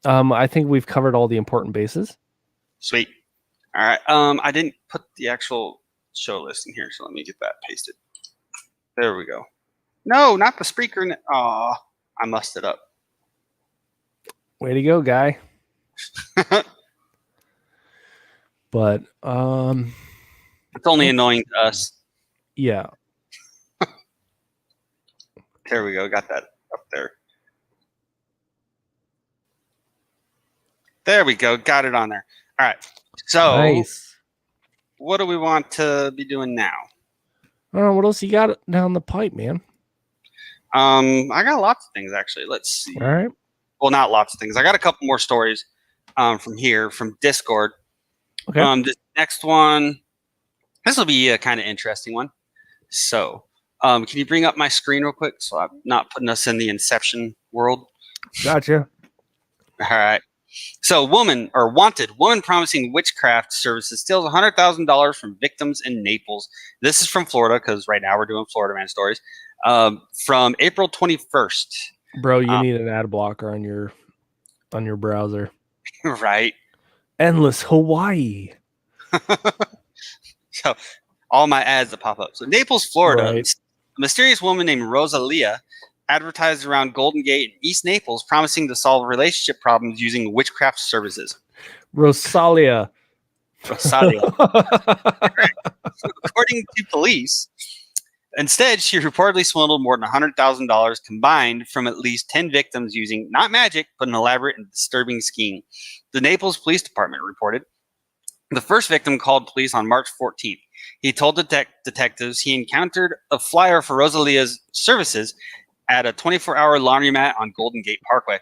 I think we've covered all the important bases. Sweet. All right. I didn't put the actual show list in here, so let me get that pasted. There we go. No, not the Spreaker. Oh, I mussed it up. Way to go, guy. But it's only annoying to us. Yeah. There we go. Got that up there. There we go. Got it on there. All right. So, nice. What do we want to be doing now? What else you got down the pipe, man? I got lots of things, actually. Let's see. All right. Well, not lots of things. I got a couple more stories from Discord. Okay. This next one, this will be a kind of interesting one. So, can you bring up my screen real quick so I'm not putting us in the Inception world? Gotcha. All right. So, wanted woman promising witchcraft services steals $100,000 from victims in Naples. This is from Florida because right now we're doing Florida man stories. From April 21st. Bro, you need an ad blocker on your browser. Right. Endless Hawaii. So all my ads that pop up. So Naples, Florida, a mysterious woman named Rosalia advertised around Golden Gate in East Naples, promising to solve relationship problems using witchcraft services. Rosalia. According to police, instead, she reportedly swindled more than $100,000 combined from at least 10 victims using not magic, but an elaborate and disturbing scheme. The Naples Police Department reported. The first victim called police on March 14th. He told detectives he encountered a flyer for Rosalia's services at a 24-hour laundromat on Golden Gate Parkway.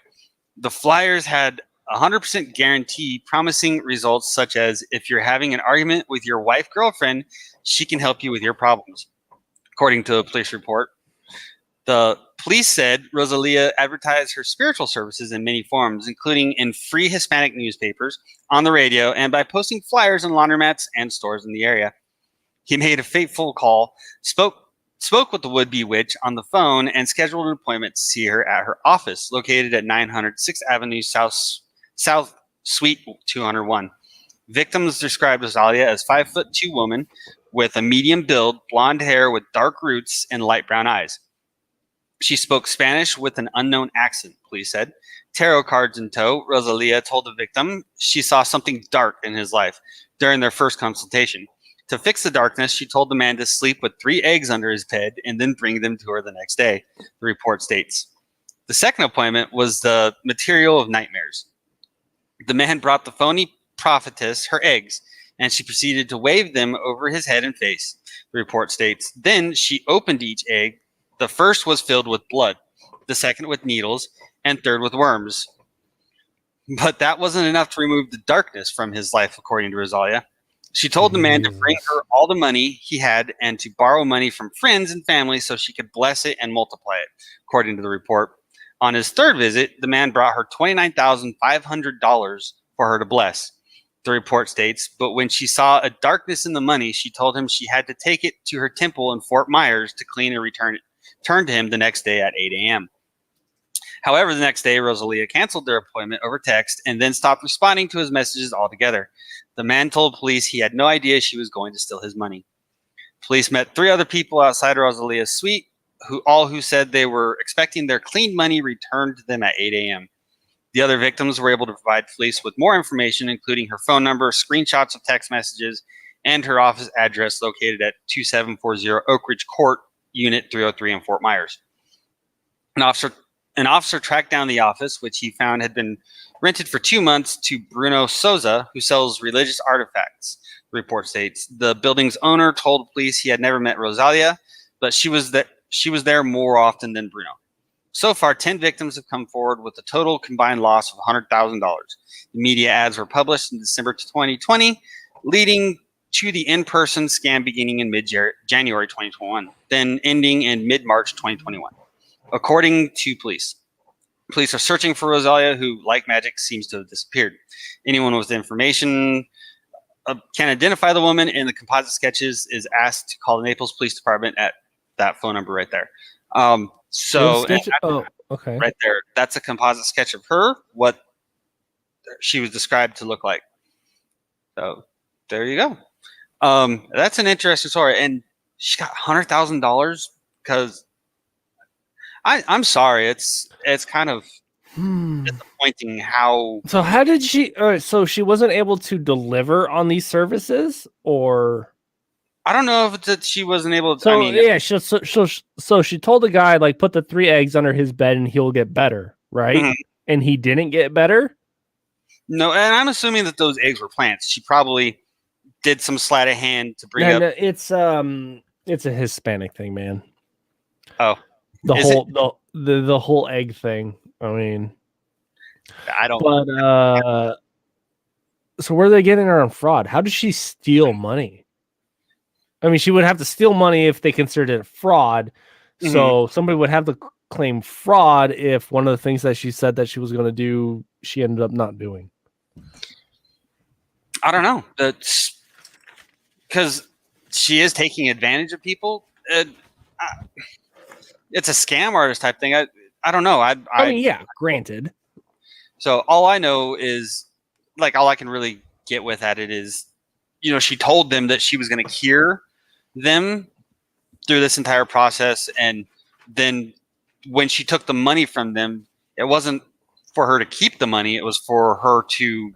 The flyers had a 100% guarantee promising results such as if you're having an argument with your wife, girlfriend, she can help you with your problems. According to a police report, the police said Rosalia advertised her spiritual services in many forms, including in free Hispanic newspapers, on the radio, and by posting flyers in laundromats and stores in the area. He made a fateful call, spoke with the would-be witch on the phone, and scheduled an appointment to see her at her office, located at 900 6th Avenue South Suite 201. Victims described Rosalia as 5'2" woman with a medium build, blonde hair with dark roots, and light brown eyes. She spoke Spanish with an unknown accent, police said. Tarot cards in tow, Rosalia told the victim she saw something dark in his life during their first consultation. To fix the darkness, she told the man to sleep with 3 eggs under his bed and then bring them to her the next day, the report states. The second appointment was the material of nightmares. The man brought the phony prophetess her eggs, and she proceeded to wave them over his head and face, the report states. Then she opened each egg. The first was filled with blood, the second with needles, and third with worms. But that wasn't enough to remove the darkness from his life, according to Rosalia. She told the man to bring her all the money he had and to borrow money from friends and family so she could bless it and multiply it, according to the report. On his third visit, the man brought her $29,500 for her to bless, the report states. But when she saw a darkness in the money, she told him she had to take it to her temple in Fort Myers to clean and return to him the next day at 8 a.m. However, the next day, Rosalia canceled their appointment over text and then stopped responding to his messages altogether. The man told police he had no idea she was going to steal his money. Police met 3 other people outside Rosalia's suite, who said they were expecting their cleaned money returned to them at 8 a.m. The other victims were able to provide police with more information, including her phone number, screenshots of text messages, and her office address located at 2740 Oak Ridge Court, Unit 303 in Fort Myers. An officer tracked down the office, which he found had been rented for 2 months to Bruno Souza, who sells religious artifacts, the report states. The building's owner told police he had never met Rosalia, but she was there more often than Bruno. So far, 10 victims have come forward with a total combined loss of $100,000. The media ads were published in December 2020, leading to the in-person scam beginning in mid-January 2021, then ending in mid-March 2021. According to police are searching for Rosalia, who, like magic, seems to have disappeared. Anyone with information can identify the woman in the composite sketches is asked to call the Naples Police Department at that phone number right there. Okay. Right there, that's a composite sketch of her, what she was described to look like. So there you go. That's an interesting story, and she got $100,000 because I'm sorry, it's kind of disappointing how. So how did she? So she wasn't able to deliver on these services, or I don't know if that she wasn't able to. So I mean, yeah, so she told the guy, like, put the 3 eggs under his bed and he'll get better, right? Mhm. And he didn't get better. No, and I'm assuming that those eggs were plants. She probably did some sleight of hand to bring And up. it's a Hispanic thing, man. Oh, the whole egg thing. I mean, I don't. But so where are they getting her on fraud? How did she steal money? I mean, she would have to steal money if they considered it fraud. Mm-hmm. So somebody would have to claim fraud if one of the things that she said that she was going to do, she ended up not doing. I don't know. That's because she is taking advantage of people. It's a scam artist type thing. I don't know. I mean, yeah, granted. So all I know is, like, all I can really get with at it is, she told them that she was going to cure them through this entire process. And then when she took the money from them, it wasn't for her to keep the money. It was for her to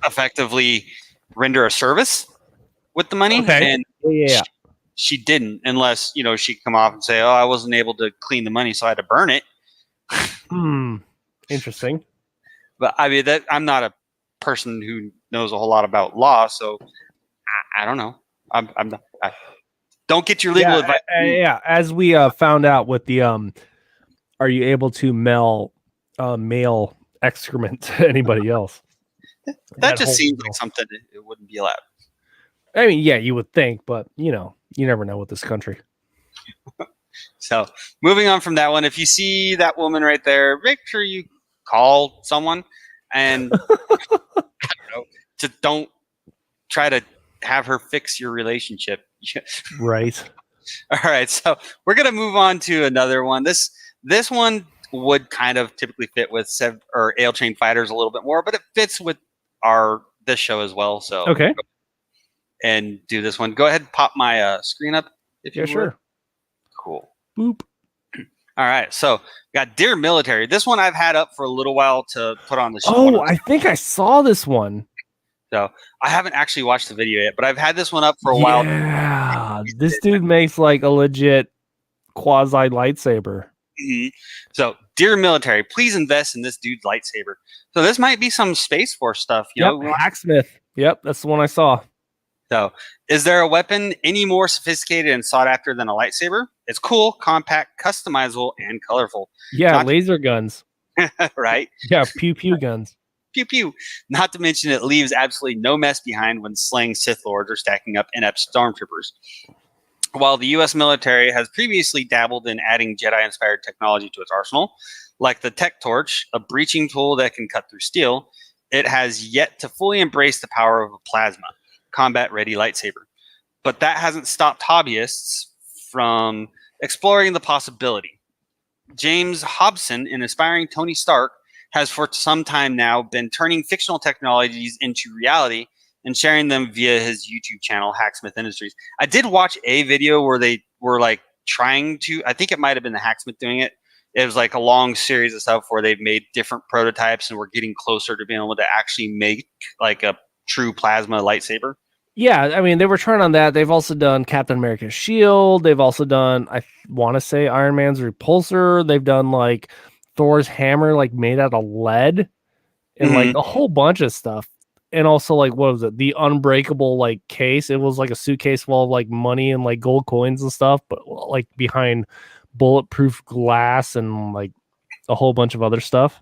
effectively render a service with the money. Okay. And yeah. She didn't, unless, she'd come off and say, oh, I wasn't able to clean the money, so I had to burn it. Interesting. But I mean, I'm not a person who knows a whole lot about law, so I don't know. Don't get your legal advice. Yeah, as we found out with the are you able to mail male excrement to anybody else? that just seems like something it wouldn't be allowed. I mean, yeah, you would think, but you never know with this country. So moving on from that one, if you see that woman right there, make sure you call someone and just don't try to have her fix your relationship. Right. All right. So we're going to move on to another one. This one would kind of typically fit with Ale Train Fighters a little bit more, but it fits with this show as well. So okay. And do this one. Go ahead and pop my screen up if you would. Sure. Cool. Boop. All right. So got Dear Military. This one I've had up for a little while to put on the show. Oh, I think I saw this one. So I haven't actually watched the video yet, but I've had this one up for a while. Yeah. This dude makes like a legit quasi lightsaber. Mm-hmm. So, Dear Military, please invest in this dude's lightsaber. So this might be some Space Force stuff. Hacksmith. Yep, that's the one I saw. So, is there a weapon any more sophisticated and sought after than a lightsaber? It's cool, compact, customizable, and colorful. Yeah, laser guns. Right? Yeah, pew pew guns. Pew pew. Not to mention it leaves absolutely no mess behind when slaying Sith Lords or stacking up inept stormtroopers. While the U.S. military has previously dabbled in adding Jedi-inspired technology to its arsenal, like the Tech Torch, a breaching tool that can cut through steel, it has yet to fully embrace the power of a plasma, combat-ready lightsaber. But that hasn't stopped hobbyists from exploring the possibility. James Hobson, an aspiring Tony Stark, has for some time now been turning fictional technologies into reality and sharing them via his YouTube channel, Hacksmith Industries. I did watch a video where they were like trying to, I think it might have been the Hacksmith doing it. It was like a long series of stuff where they've made different prototypes and we're getting closer to being able to actually make like a true plasma lightsaber. Yeah, I mean, they were trying on that. They've also done Captain America's shield. They've also done, I want to say, Iron Man's repulsor. They've done like Thor's hammer, like made out of lead, and like a whole bunch of stuff. And also, like, what was it? The unbreakable like case. It was like a suitcase full of like money and like gold coins and stuff, but like behind bulletproof glass and like a whole bunch of other stuff.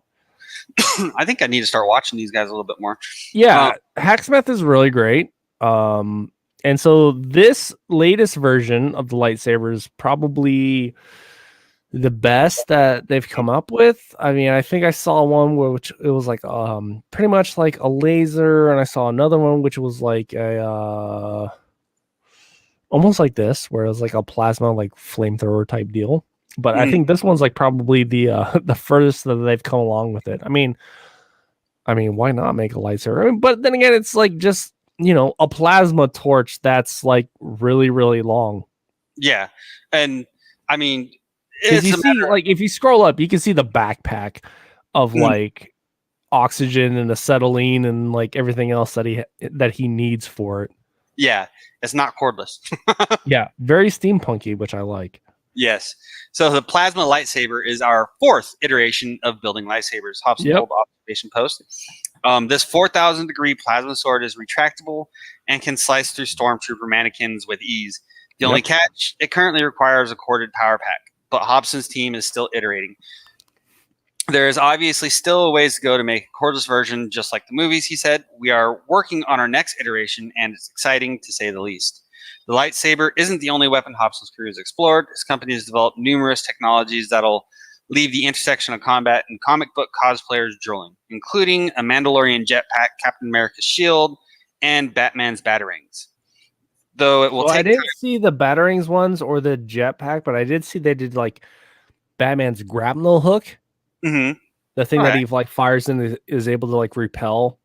I think I need to start watching these guys a little bit more. Yeah, Hacksmith is really great. And so this latest version of the lightsaber is probably the best that they've come up with. I mean, I think I saw one which it was like pretty much like a laser, and I saw another one which was like a almost like this, where it was like a plasma like flamethrower type deal. But I think this one's like probably the furthest that they've come along with it. I mean, why not make a lightsaber? I mean, but then again, it's like just, you know, a plasma torch that's like really, really long. Yeah. And I mean, you see, like, if you scroll up, you can see the backpack of like oxygen and acetylene and like everything else that he needs for it. Yeah, it's not cordless. Yeah, very steampunky, which I like. Yes. So the plasma lightsaber is our fourth iteration of building lightsabers. Hobson told Observation Post. This 4,000 degree plasma sword is retractable and can slice through stormtrooper mannequins with ease. The only catch, it currently requires a corded power pack, but Hobson's team is still iterating. There is obviously still a ways to go to make a cordless version, just like the movies, he said. We are working on our next iteration, and it's exciting to say the least. The lightsaber isn't the only weapon Hobson's crew has explored. His company has developed numerous technologies that'll leave the intersection of combat and comic book cosplayers drooling, including a Mandalorian jetpack, Captain America's shield, and Batman's batarangs. Though it will take I didn't see the batarangs ones or the jetpack, but I did see they did like Batman's grapnel hook. The thing that he like fires and is able to like repel.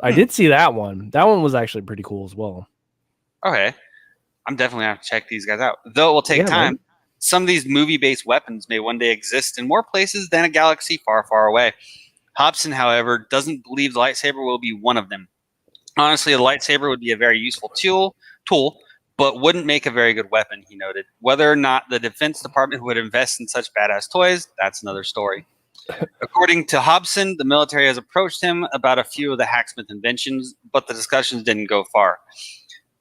I did see that one. That one was actually pretty cool as well. Okay. I'm definitely going to have to check these guys out. Though it will take time. Man. Some of these movie-based weapons may one day exist in more places than a galaxy far, far away. Hobson, however, doesn't believe the lightsaber will be one of them. Honestly, the lightsaber would be a very useful tool, but wouldn't make a very good weapon, he noted. Whether or not the Defense Department would invest in such badass toys, that's another story. According to Hobson, the military has approached him about a few of the Hacksmith inventions, but the discussions didn't go far.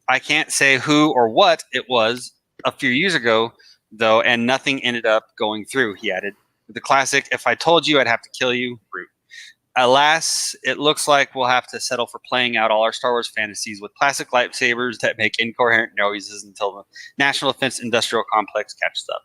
I can't say who or what it was a few years ago, though, and nothing ended up going through, he added. The classic, if I told you, I'd have to kill you, route. Alas, it looks like we'll have to settle for playing out all our Star Wars fantasies with plastic lightsabers that make incoherent noises until the National Defense Industrial Complex catches up.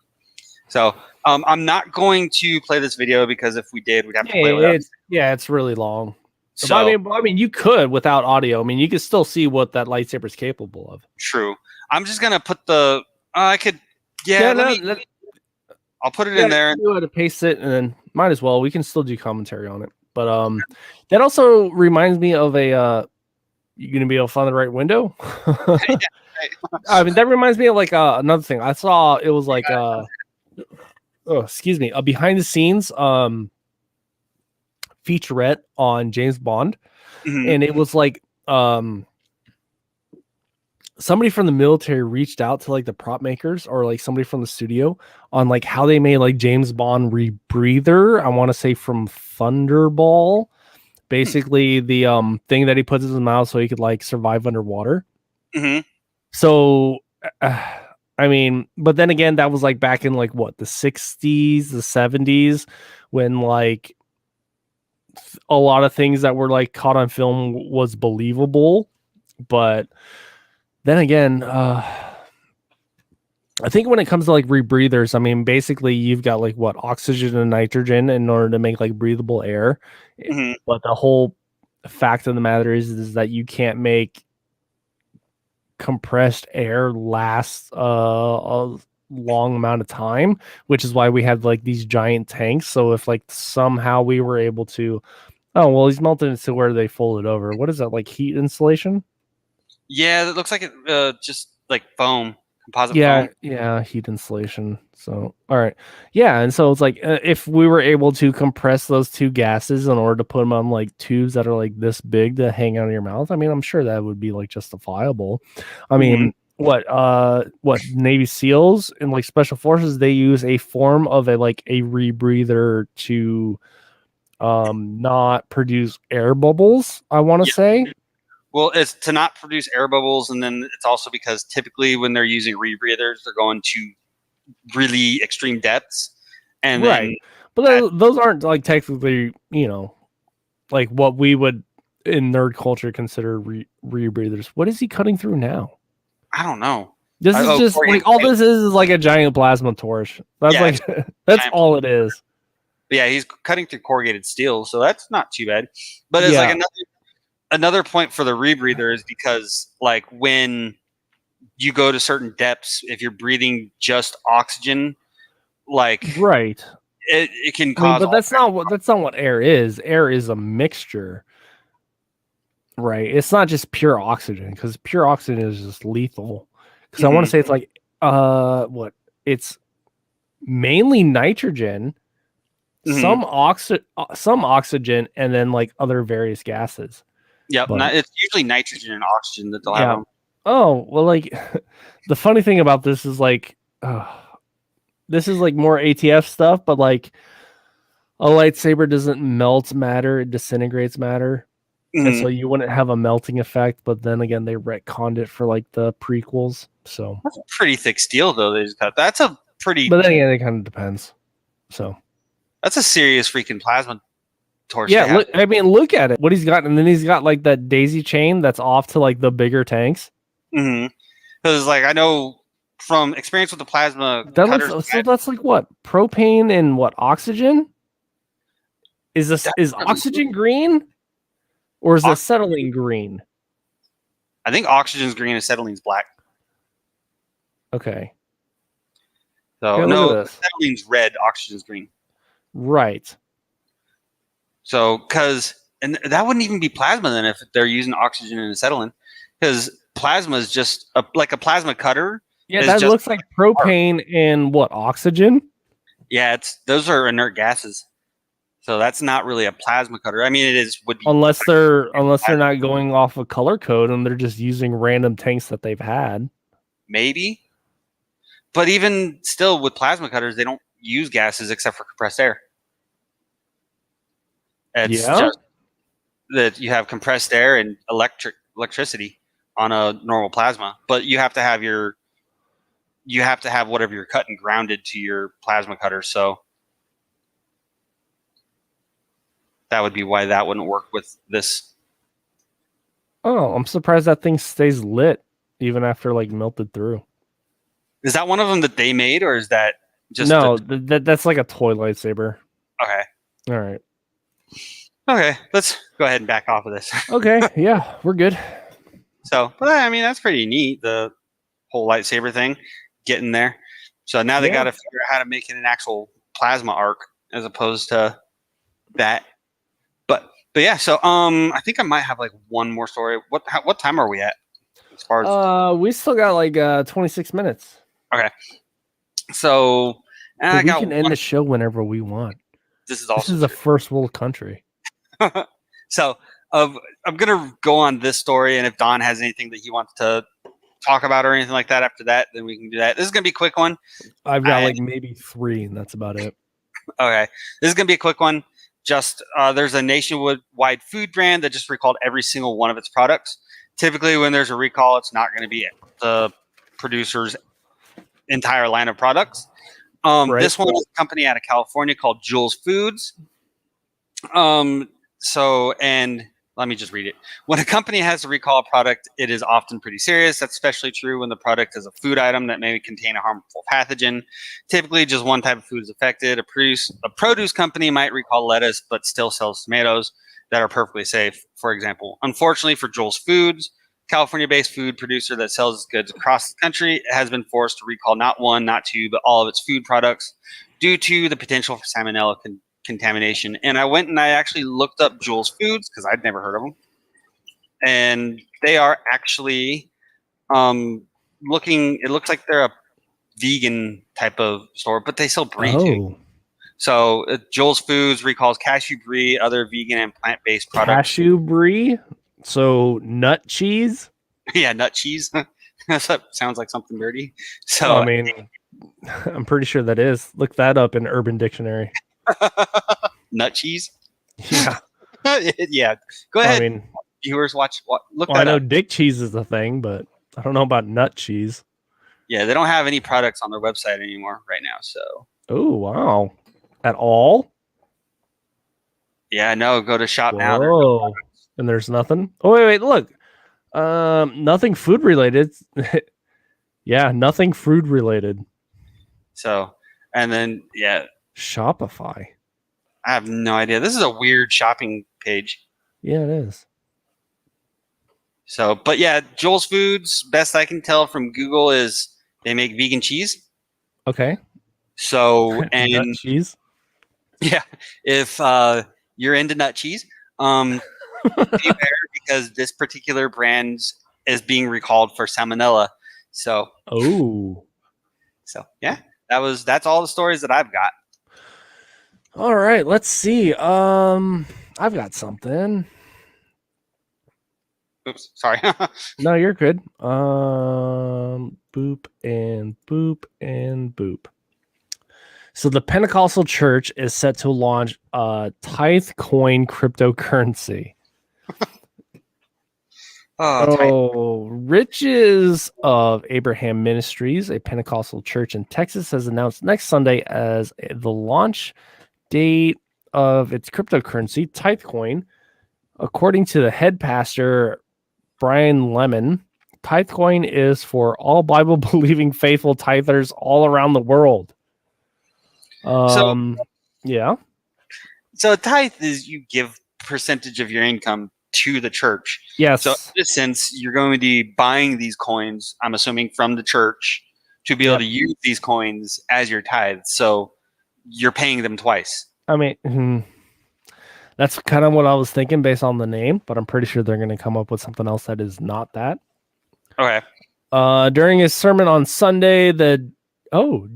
So I'm not going to play this video because if we did, we'd have to play without it. Yeah, it's really long. So, I mean, you could without audio. I mean, you could still see what that lightsaber is capable of. True. I'm just gonna put the. I could. I'll put it in there. You want to paste it, and then might as well. We can still do commentary on it. But that also reminds me of a. You gonna be able to find the right window? I mean, that reminds me of like another thing I saw. It was like a behind the scenes featurette on James Bond, and it was like somebody from the military reached out to like the prop makers or like somebody from the studio on like how they made like James Bond rebreather. I want to say from Thunderball, basically the thing that he puts in his mouth so he could like survive underwater. So I mean, but then again, that was like back in like what, the 60s, the 70s, when like a lot of things that were like caught on film was believable. But then again, I think when it comes to like rebreathers, I mean, basically you've got like what oxygen and nitrogen in order to make like breathable air. Mhm. But the whole fact of the matter is that you can't make compressed air last a long amount of time, which is why we have like these giant tanks. So if like somehow we were able to, oh well, he's melted it to where they fold it over. What is that, like heat insulation? Yeah, it looks like it just like foam, composite Yeah, foam. yeah, heat insulation. So, all right, yeah, and so it's like if we were able to compress those two gases in order to put them on like tubes that are like this big to hang out of your mouth, I mean, I'm sure that would be like justifiable. I mean, what Navy SEALs and like special forces, they use a form of a like a rebreather to not produce air bubbles, I want to Yeah. say. Well, it's to not produce air bubbles, and then it's also because typically when they're using rebreathers, they're going to really extreme depths, and then Right. But those aren't like technically, like what we would in nerd culture consider rebreathers. What is he cutting through now? I don't know. This is just like all this is like a giant plasma torch. That's Yeah, like that's all it is. Yeah, he's cutting through corrugated steel, so that's not too bad. But it's like another point for the rebreather is because like when you go to certain depths, if you're breathing just oxygen, like right, it can I mean, cause. but that's not what air is. Air is a mixture, right? It's not just pure oxygen, because pure oxygen is just lethal. Because I want to say it's like what it's mainly nitrogen, some oxygen, and then like other various gases. Yep, it's usually nitrogen and oxygen that they'll have them. Oh, well, like the funny thing about this is like this is like more ATF stuff, but like a lightsaber doesn't melt matter, it disintegrates matter. And so you wouldn't have a melting effect, but then again they retconned it for like the prequels. So that's a pretty thick steel though they just cut. That's a pretty. But then again, it kind of depends. So that's a serious freaking plasma torch. Yeah, look at it. What he's got, and then he's got like that daisy chain that's off to like the bigger tanks. Because like I know from experience with the plasma cutters, so that's like what propane and what oxygen is oxygen green, or is acetylene green? I think oxygen's green, acetylene's black. Okay. So no, acetylene's red, oxygen's green. Right. So and that wouldn't even be plasma then if they're using oxygen and acetylene, because plasma is just like a plasma cutter. Yeah, that looks like propane and what, oxygen? Yeah, those are inert gases. So that's not really a plasma cutter. I mean, would be unless they're not going off a color code and they're just using random tanks that they've had. Maybe. But even still with plasma cutters, they don't use gases except for compressed air. It's just that you have compressed air and electricity on a normal plasma, but you have to have whatever you're cutting grounded to your plasma cutter. So that would be why that wouldn't work with this. Oh, I'm surprised that thing stays lit even after like melted through. Is that one of them that they made, or is that just that's like a toy lightsaber? Okay. All right. Okay, let's go ahead and back off of this. Okay, yeah, we're good. So, but I mean, that's pretty neat, the whole lightsaber thing, getting there. So now they got to figure out how to make it an actual plasma arc as opposed to that. But yeah, so I think I might have like one more story. What time are we at? As far as we still got like 26 minutes. Okay. So we can end the show whenever we want. This is a first world country. So I'm gonna go on this story, and if Don has anything that he wants to talk about or anything like that after that, then we can do that. This is gonna be a quick one. I've got like maybe 3, and that's about it. Okay, this is gonna be a quick one. Just there's a nationwide food brand that just recalled every single one of its products. Typically, when there's a recall, it's not going to be the producer's entire line of products. This one is a company out of California called Jules Foods. So, and let me just read it. When a company has to recall a product, it is often pretty serious. That's especially true when the product is a food item that may contain a harmful pathogen. Typically, just one type of food is affected. A produce company might recall lettuce, but still sells tomatoes that are perfectly safe, for example. Unfortunately for Joel's Foods, California-based food producer that sells goods across the country, has been forced to recall not one, not two, but all of its food products due to the potential for salmonella contamination. And I went and I actually looked up Joel's Foods because I'd never heard of them. And they are actually it looks like they're a vegan type of store, but they sell brie too. So Joel's Foods recalls cashew brie, other vegan and plant-based products. Cashew brie? So nut cheese? Yeah, nut cheese. That sounds like something dirty. So I mean, I'm pretty sure that is. Look that up in Urban Dictionary. Nut cheese? Yeah. Yeah. Go ahead. I mean, viewers, look that I know up. dick cheese is a thing, but I don't know about nut cheese. Yeah, they don't have any products on their website anymore right now. So. Oh, wow. At all? Yeah, no, go to shop now. Whoa. And there's nothing? Oh, wait, look. Nothing food related. Yeah, nothing food related. So, and then, yeah. Shopify. I have no idea. This is a weird shopping page. Yeah, it is. So, but yeah, Joel's Foods, best I can tell from Google, is they make vegan cheese. Okay. So, and nut cheese. Yeah, if you're into nut cheese, beware because this particular brand is being recalled for salmonella. So, yeah, that's all the stories that I've got. All right, let's see. I've got something. Oops, sorry. No, you're good. Boop and boop and boop. So the Pentecostal Church is set to launch a Tithe coin cryptocurrency. Riches of Abraham Ministries, a Pentecostal church in Texas, has announced next Sunday as the launch date of its cryptocurrency, Tithe coin. According to the head pastor, Brian Lemon, Tithe coin is for all Bible-believing faithful tithers all around the world. Yeah. So a tithe is you give percentage of your income to the church. Yes. So in this sense, you're going to be buying these coins, I'm assuming, from the church to be able to use these coins as your tithe. So you're paying them twice. I mean, that's kind of what I was thinking based on the name, but I'm pretty sure they're going to come up with something else that is not that. Okay. During his sermon on Sunday,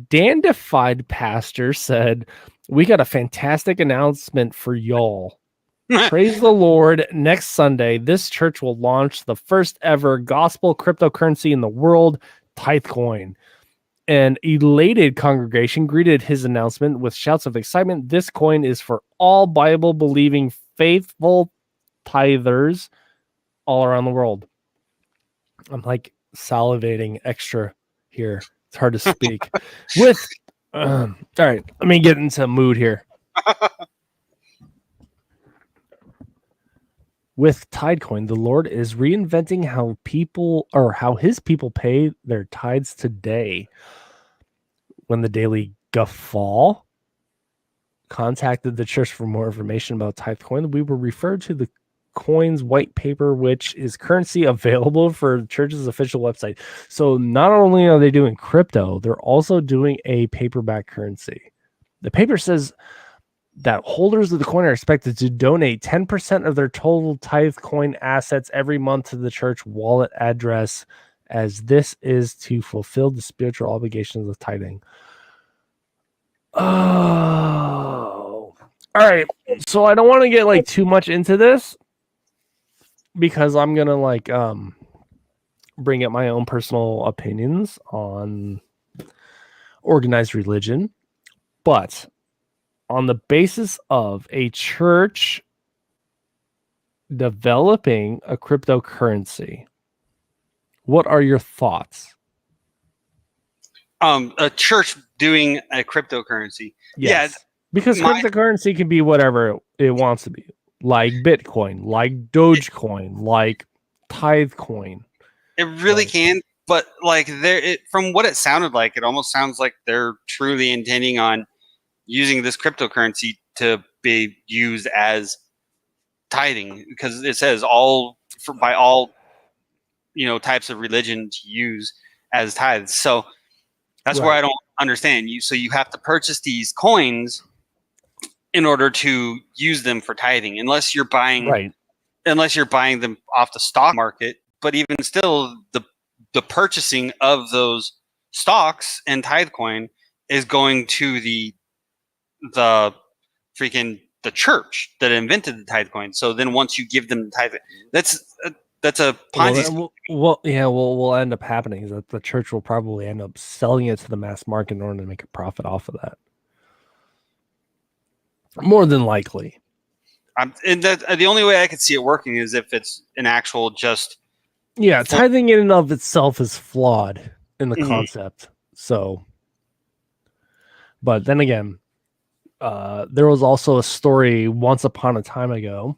dandified pastor said, "We got a fantastic announcement for y'all. Praise the Lord. Next Sunday, this church will launch the first ever gospel cryptocurrency in the world, Tithe coin." An elated congregation greeted his announcement with shouts of excitement. This coin is for all Bible-believing faithful tithers all around the world. I'm like salivating extra here. It's hard to speak. All right, let me get into mood here. With Tidecoin, the Lord is reinventing how his people pay their tithes today. When the Daily Guffaw contacted the church for more information about Tidecoin, we were referred to the coin's white paper, which is currency available for the church's official website. So not only are they doing crypto, they're also doing a paperback currency. The paper says that holders of the coin are expected to donate 10% of their total Tithe coin assets every month to the church wallet address, as this is to fulfill the spiritual obligations of tithing. Oh, all right. So I don't want to get like too much into this because I'm gonna like bring up my own personal opinions on organized religion, but on the basis of a church developing a cryptocurrency, what are your thoughts? A church doing a cryptocurrency. Yes. Yeah, because cryptocurrency can be whatever it wants to be. like Bitcoin, like Dogecoin, like Tithecoin. It really can, but like from what it sounded like, it almost sounds like they're truly intending on using this cryptocurrency to be used as tithing, because it says by all types of religion to use as tithes. So that's where I don't understand you. So you have to purchase these coins in order to use them for tithing, unless you're buying them off the stock market. But even still, the purchasing of those stocks and Tithecoin is going to the church that invented the Tithecoin. So then once you give them the tithe, that's a Ponzi scheme. Will end up happening is that the church will probably end up selling it to the mass market in order to make a profit off of that. More than likely. The only way I could see it working is if it's an actual just. Yeah, tithing in and of itself is flawed in the concept. So, but then again, there was also a story once upon a time ago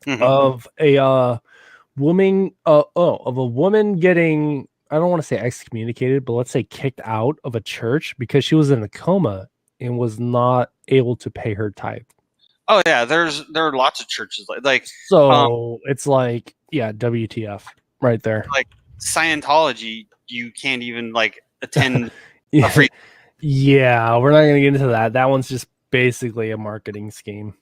of a woman getting, I don't want to say excommunicated, but let's say kicked out of a church because she was in a coma and was not able to pay her tithe. Oh yeah, there are lots of churches like so it's like, yeah, WTF right there. Like Scientology, you can't even like attend yeah. a free. Yeah, we're not gonna get into that. That one's just basically a marketing scheme.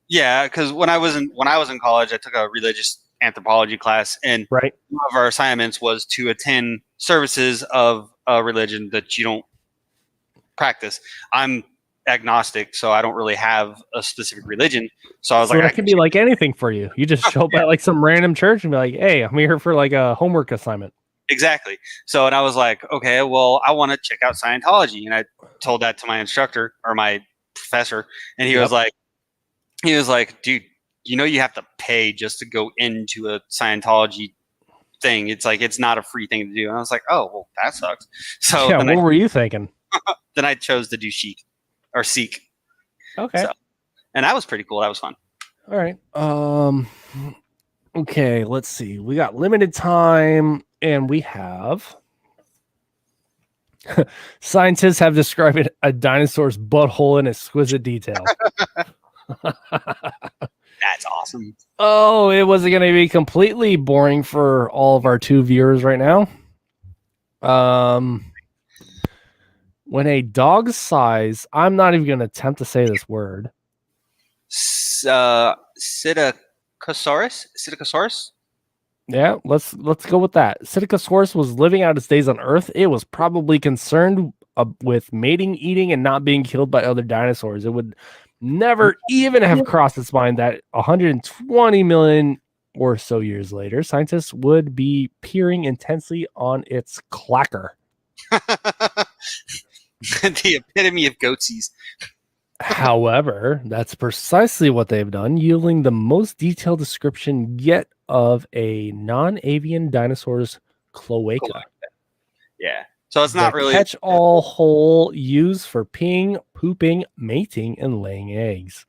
Yeah, because when I was in college, I took a religious anthropology class, and one of our assignments was to attend services of a religion that you don't practice. I'm agnostic, so I don't really have a specific religion. So I was like, that could be like anything for you. You just show up at like some random church and be like, "Hey, I'm here for like a homework assignment." Exactly. So, and I was like, okay, well, I want to check out Scientology, and I told that to my instructor or my professor, and he was like, dude, you have to pay just to go into a Scientology thing. It's like it's not a free thing to do. And I was like, oh, well, that sucks. So yeah, what were you thinking? Then I chose to do Seek. Okay. So, and that was pretty cool. That was fun. All right. Okay, let's see. We got limited time, and we have scientists have described a dinosaur's butthole in exquisite detail. That's awesome. Oh, it wasn't going to be completely boring for all of our 2 viewers right now. When a dog's size, I'm not even going to attempt to say this word. Psittacosaurus? Yeah, let's go with that. Psittacosaurus was living out its days on Earth. It was probably concerned with mating, eating, and not being killed by other dinosaurs. It would never even have crossed its mind that 120 million or so years later, scientists would be peering intensely on its clacker. The epitome of goatsies. However, that's precisely what they've done, yielding the most detailed description yet of a non-avian dinosaur's cloaca. Yeah. So it's not really catch-all hole used for peeing, pooping, mating, and laying eggs.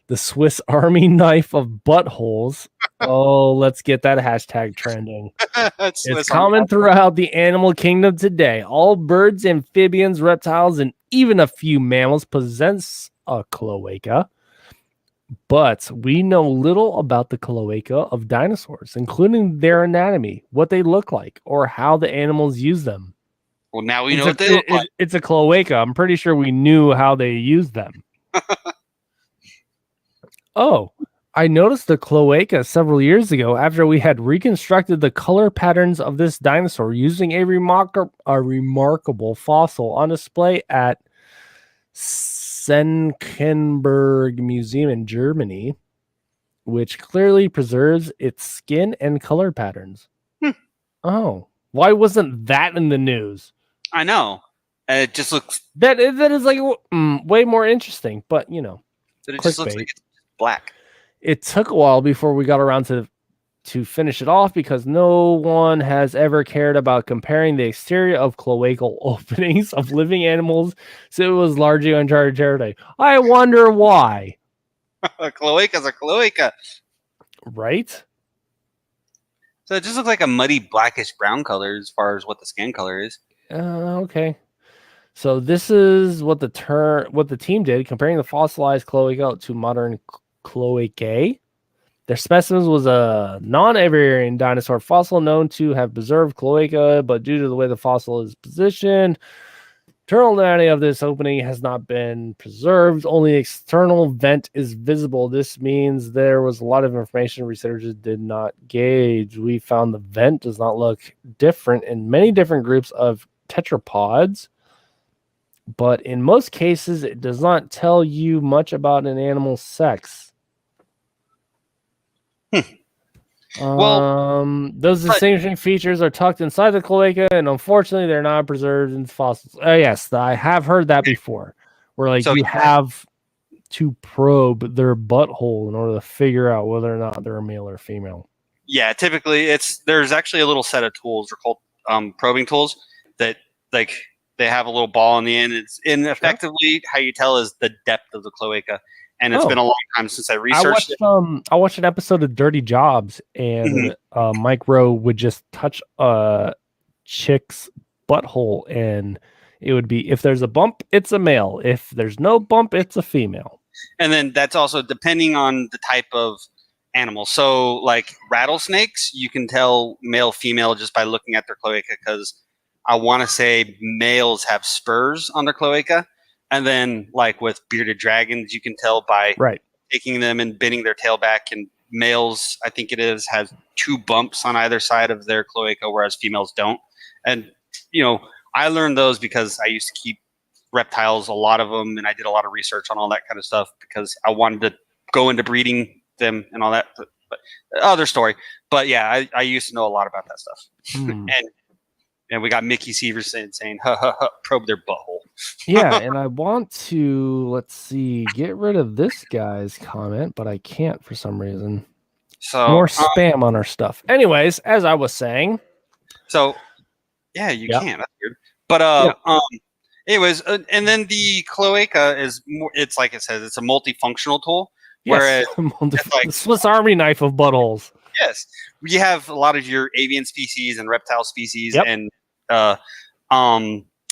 The Swiss Army knife of buttholes. Oh, let's get that hashtag trending. It's common throughout the animal kingdom today. All birds, amphibians, reptiles, and even a few mammals possess a cloaca. But we know little about the cloaca of dinosaurs, including their anatomy, what they look like, or how the animals use them. Well, now we know what they look like. It's a cloaca. I'm pretty sure we knew how they used them. Oh, I noticed the cloaca several years ago after we had reconstructed the color patterns of this dinosaur using a remarkable fossil on display at Senckenberg Museum in Germany, which clearly preserves its skin and color patterns. Oh, why wasn't that in the news? I know. It just looks... That is like way more interesting, but you know. But it just looks like it's black. It took a while before we got around to finish it off because no one has ever cared about comparing the exterior of cloacal openings of living animals, so it was largely uncharted territory. I wonder why. A cloaca's a cloaca. Right? So it just looks like a muddy blackish brown color as far as what the skin color is. Okay. So this is what the team did, comparing the fossilized cloaca to modern cloacae. Their specimens was a non-aviarian dinosaur fossil known to have preserved cloaca, but due to the way the fossil is positioned, internal anatomy of this opening has not been preserved. Only external vent is visible. This means there was a lot of information researchers did not gauge. We found the vent does not look different in many different groups of tetrapods, but in most cases, it does not tell you much about an animal's sex. Those distinguishing features are tucked inside the cloaca, and unfortunately, they're not preserved in fossils. Yes, I have heard that before, where like you have to probe their butthole in order to figure out whether or not they're a male or female. Yeah, typically there's actually a little set of tools. They're called probing tools that like they have a little ball on the end. And effectively how you tell is the depth of the cloaca. And it's been a long time since I researched it. I watched an episode of Dirty Jobs, and Mike Rowe would just touch a chick's butthole, and it would be, if there's a bump, it's a male. If there's no bump, it's a female. And then that's also depending on the type of animal. So like rattlesnakes, you can tell male, female just by looking at their cloaca, because I want to say males have spurs on their cloaca. And then, like with bearded dragons, you can tell by taking them and bending their tail back. And males, I think it is, has 2 bumps on either side of their cloaca, whereas females don't. And, you know, I learned those because I used to keep reptiles, a lot of them, and I did a lot of research on all that kind of stuff because I wanted to go into breeding them and all that. But other story. But yeah, I used to know a lot about that stuff. And we got Mickey Severson saying, probe their butthole. Yeah, and I want to, let's see, get rid of this guy's comment, but I can't for some reason. So more spam on our stuff. Anyways, as I was saying. So, yeah, you can. That's weird. But, anyways, and then the cloaca is more, it's like it says, it's a multifunctional tool. Whereas it's like the Swiss Army knife of buttholes. Yes. You have a lot of your avian species and reptile species and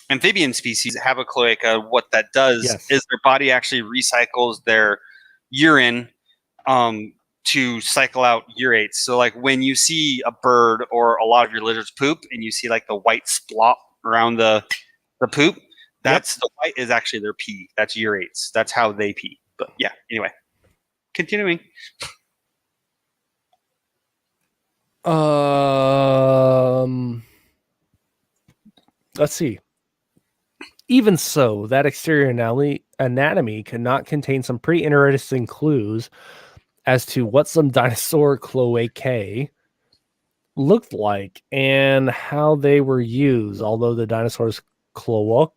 amphibian species have a cloaca. What that does is their body actually recycles their urine to cycle out urates. So like when you see a bird or a lot of your lizards poop and you see like the white splot around the poop, that's the white is actually their pee. That's urates. That's how they pee. But yeah, anyway. Continuing. Let's see. Even so, that exterior anatomy cannot contain some pretty interesting clues as to what some dinosaur cloacae looked like and how they were used. Although the dinosaurs cloaca.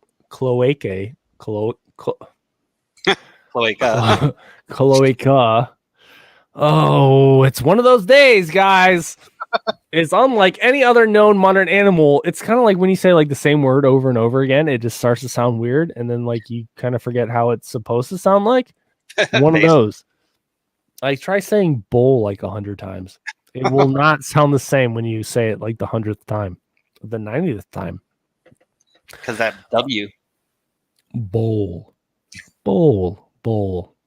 Oh, it's one of those days, guys. It's unlike any other known modern animal. It's kind of like when you say like the same word over and over again, it just starts to sound weird, and then like you kind of forget how it's supposed to sound like. One of those. Like try saying bowl like 100 times. It will not sound the same when you say it like the 100th time, the 90th time. Because that W. Bowl. Bowl.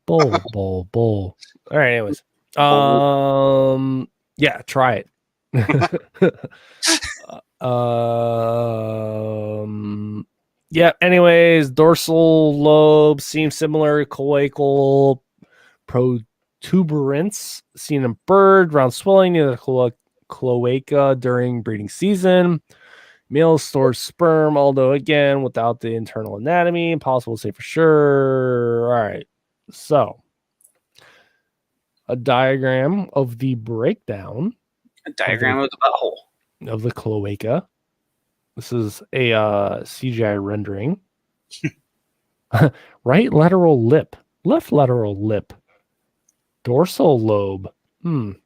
All right, anyways. Yeah, try it. Yeah, anyways, dorsal lobe seems similar, cloacal protuberance seen in bird, round swelling near the cloaca during breeding season. Male stores sperm, although again without the internal anatomy, impossible to say for sure. All right, so a diagram of the breakdown. A diagram of the butthole of the cloaca. This is a CGI rendering. Right lateral lip, left lateral lip, dorsal lobe. If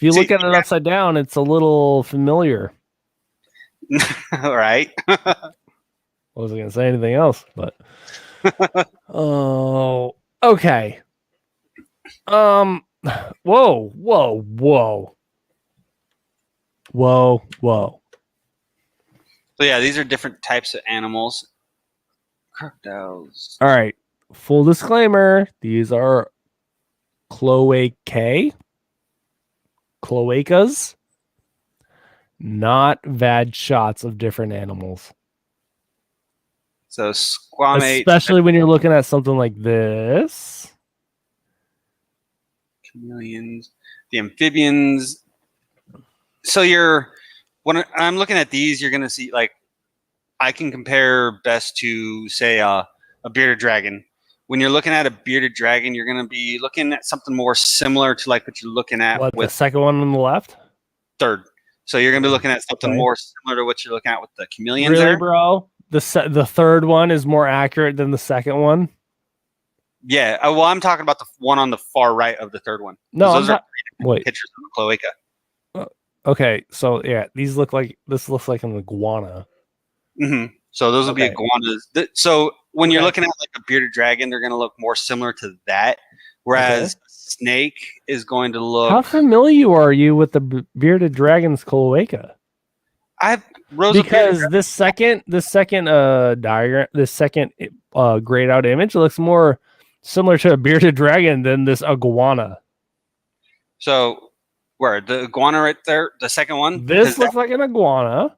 you look at it upside down, it's a little familiar. All right. I wasn't going to say anything else, but Okay. Whoa. So yeah, these are different types of animals. Crocodiles. All right. Full disclaimer: these are cloacas, not bad shots of different animals. So squamate, Especially when you're looking at something like this. chameleons, the amphibians. So when I'm looking at these, you're gonna see like I can compare best to say a bearded dragon. When you're looking at a bearded dragon, you're gonna be looking at something more similar to like what you're looking at What, with the second one on the left? third. So you're gonna be looking at something more similar to what you're looking at with the chameleons. Really, there. bro? The third one is more accurate than the second one. Yeah. Well, I'm talking about the one on the far right of the third one. No, those are wait. pictures of a cloaca. Okay, so yeah, this looks like an iguana. Mm-hmm. So those will be iguanas. So when you're looking at like a bearded dragon, they're going to look more similar to that, whereas a snake is going to look. How familiar are you with the bearded dragon's cloaca? Because this second diagram, this second grayed out image looks more similar to a bearded dragon than this iguana. So where the iguana right there, the second one. This looks like an iguana.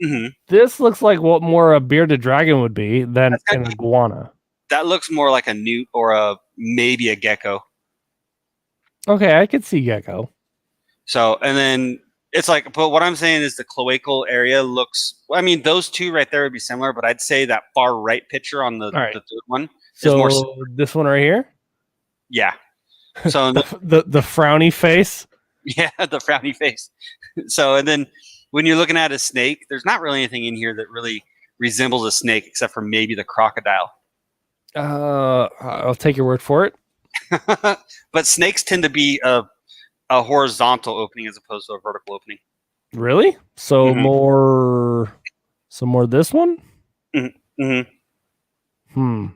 Mm-hmm. This looks like what more a bearded dragon would be than an iguana. That looks more like a newt or maybe a gecko. Okay, I could see gecko. So, and then it's like, but what I'm saying is the cloacal area looks. I mean, those two right there would be similar, but I'd say that far right picture on the third one is more similar. This one right here. Yeah. So the frowny face. Yeah, the frowny face. So, and then when you're looking at a snake, there's not really anything in here that really resembles a snake except for maybe the crocodile. I'll take your word for it. But snakes tend to be a horizontal opening as opposed to a vertical opening. Really? So more this one? Mm-hmm.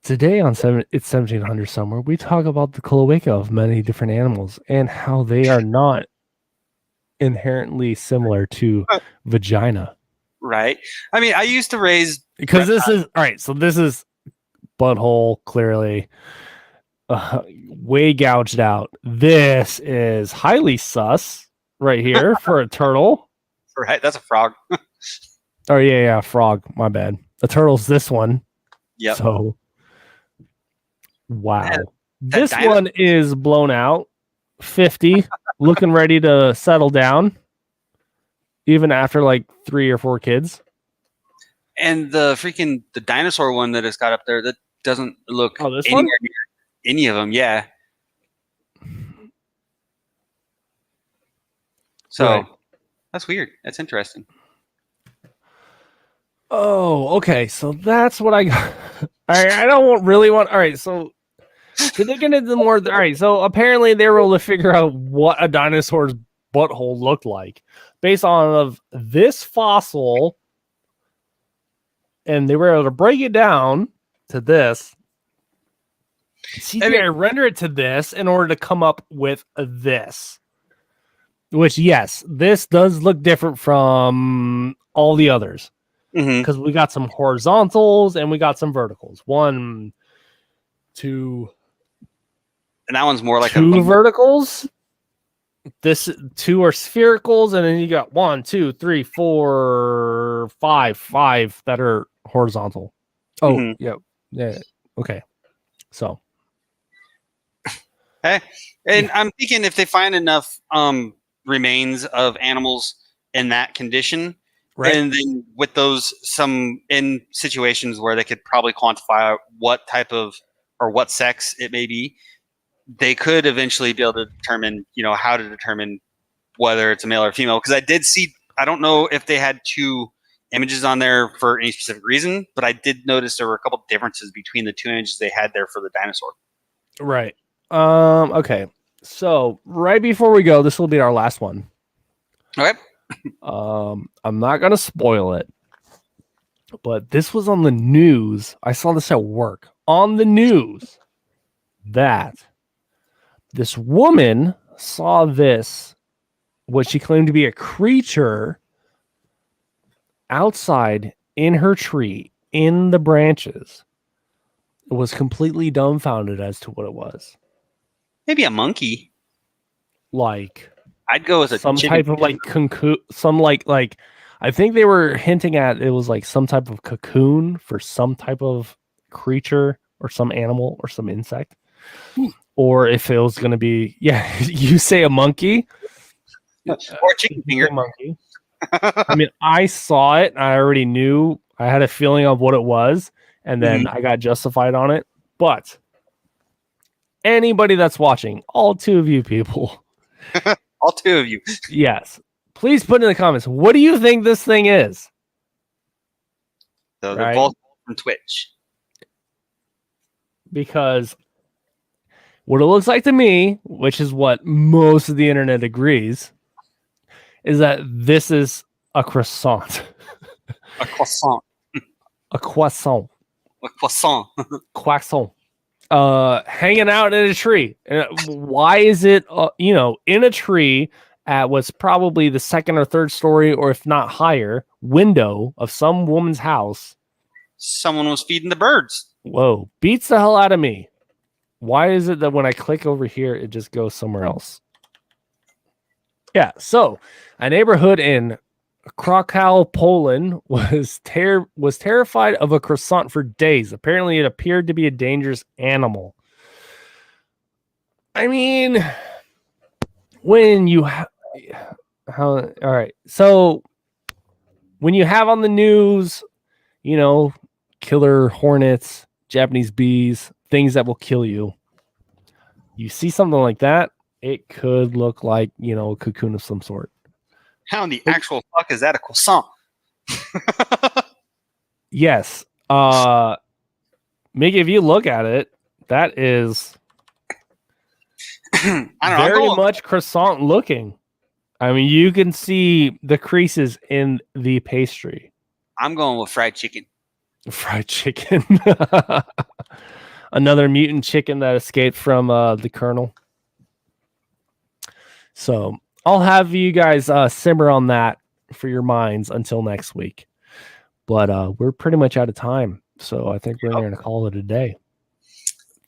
Today on it's 1700 somewhere, we talk about the cloaca of many different animals and how they are not inherently similar to vagina. Right. I mean, I used to raise because this is all right. So this is butthole clearly way gouged out. This is highly sus right here for a turtle. Right. That's a frog. Oh yeah, frog. My bad. The turtle's this one. Yeah. So. Wow. This one is blown out, 50, looking ready to settle down, even after like 3 or 4 kids. And the dinosaur one that it's got up there, that doesn't look anywhere near any of them. Yeah. So that's weird. That's interesting. Oh, okay. So that's what I got. All right. I don't really want. All right. So. To dig into the more, all right. So apparently they were able to figure out what a dinosaur's butthole looked like based on of this fossil, and they were able to break it down to this. CGI render it to this in order to come up with this. Which, yes, this does look different from all the others because we got some horizontals and we got some verticals. 1, 2. And that one's more like 2 verticals. This 2 are sphericals, and then you got 1, 2, 3, 4, 5 that are horizontal. Oh, yeah. Okay. So, hey, and I'm thinking if they find enough remains of animals in that condition, and then with those some in situations where they could probably quantify what type of or what sex it may be. They could eventually be able to determine, how to determine whether it's a male or female. Because I did see, I don't know if they had 2 images on there for any specific reason, but I did notice there were a couple of differences between the 2 images they had there for the dinosaur. Right. Okay. So right before we go, this will be our last one. Okay. I'm not gonna spoil it, But this was on the news. I saw this at work on the news that this woman saw this, what she claimed to be a creature outside in her tree in the branches. Was completely dumbfounded as to what it was. Maybe a monkey. Like I'd go with some type of like some like I think they were hinting at it was like some type of cocoon for some type of creature or some animal or some insect. Or if it was going to be, you say a monkey or a chicken finger. Monkey. I mean, I saw it. I already knew. I had a feeling of what it was. And then I got justified on it. But anybody that's watching, all two of you people. All two of you. Yes. Please put in the comments, what do you think this thing is? So they're both from Twitch. Because what it looks like to me, which is what most of the internet agrees, is that this is a croissant. A croissant. A croissant. A croissant. Croissant. Hanging out in a tree. Why is it, in a tree at what's probably the second or third story, or if not higher, window of some woman's house? Someone was feeding the birds. Whoa. Beats the hell out of me. Why is it that when I click over here, it just goes somewhere else? Yeah, so a neighborhood in Krakow, Poland was terrified of a croissant for days. Apparently, it appeared to be a dangerous animal. I mean, when you all right. So when you have on the news, killer hornets, Japanese bees, things that will kill you. You see something like that, it could look like, a cocoon of some sort. How in the actual fuck is that a croissant? Yes. Mickey, if you look at it, that is very much croissant looking. I mean, you can see the creases in the pastry. I'm going with fried chicken. Fried chicken. Another mutant chicken that escaped from the Colonel. So I'll have you guys simmer on that for your minds until next week. But we're pretty much out of time. So I think we're going to call it a day.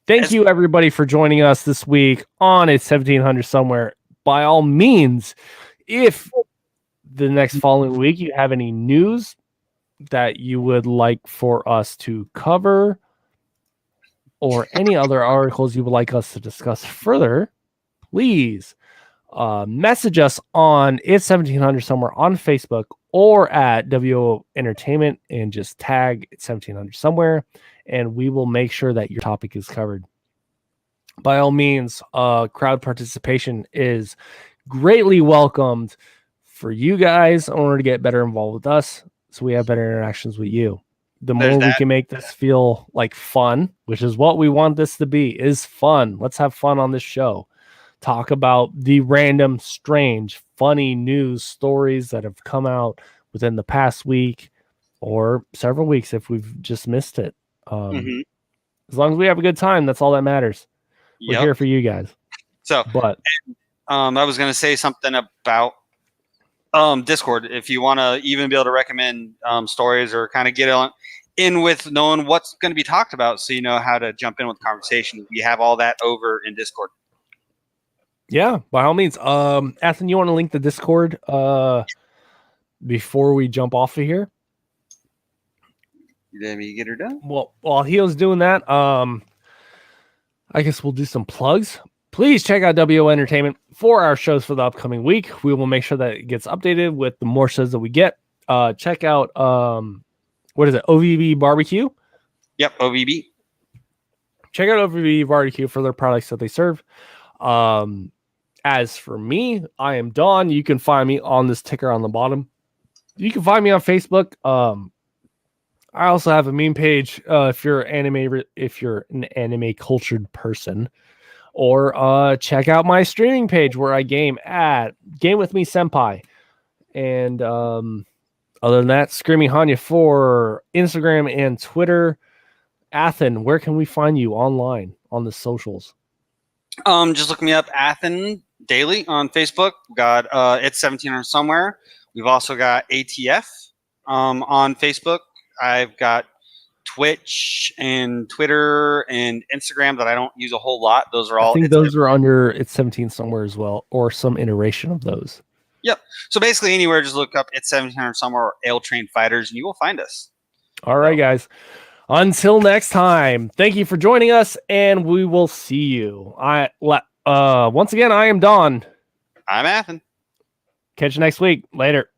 Thank you, everybody, for joining us this week on It's 1700 Somewhere. By all means, if the next following week you have any news that you would like for us to cover or any other articles you would like us to discuss further, please message us on It's 1700 Somewhere on Facebook or at WO Entertainment and just tag It's 1700 Somewhere, and we will make sure that your topic is covered. By all means, crowd participation is greatly welcomed for you guys in order to get better involved with us so we have better interactions with you. The more we can make this feel like fun, which is what we want this to be, is fun. Let's have fun on this show. Talk about the random, strange, funny news stories that have come out within the past week or several weeks if we've just missed it. As long as we have a good time, that's all that matters. We're here for you guys. So, but I was going to say something about Discord. If you want to even be able to recommend stories or kind of get in with knowing what's going to be talked about, so you know how to jump in with the conversation. We have all that over in Discord. Yeah, by all means. Athen, you want to link the Discord before we jump off of here? Let me get her done. Well, while he was doing that, I guess we'll do some plugs. Please check out WO Entertainment for our shows for the upcoming week. We will make sure that it gets updated with the more shows that we get. Check out, what is it, OVB Barbecue? Yep, OVB. Check out OVB Barbecue for their products that they serve. As for me, I am Don. You can find me on this ticker on the bottom. You can find me on Facebook. I also have a meme page if you're an anime cultured person, or check out my streaming page where I game at Game With Me Senpai, and Other than that, Screaming Hanya for Instagram and Twitter. Athen, where can we find you online on the socials? Just look me up, Athen Daily on Facebook. We got It's 1700 Somewhere. We've also got ATF on Facebook. I've got Twitch and Twitter and Instagram that I don't use a whole lot. Those are all. I think those are under It's 17 Somewhere as well, or some iteration of those. Yep. So basically, anywhere, just look up It's 1700 Somewhere or Ale Train Fighters, and you will find us. All right, guys. Until next time, thank you for joining us, and we will see you. Once again, I am Don. I'm Athen. Catch you next week. Later.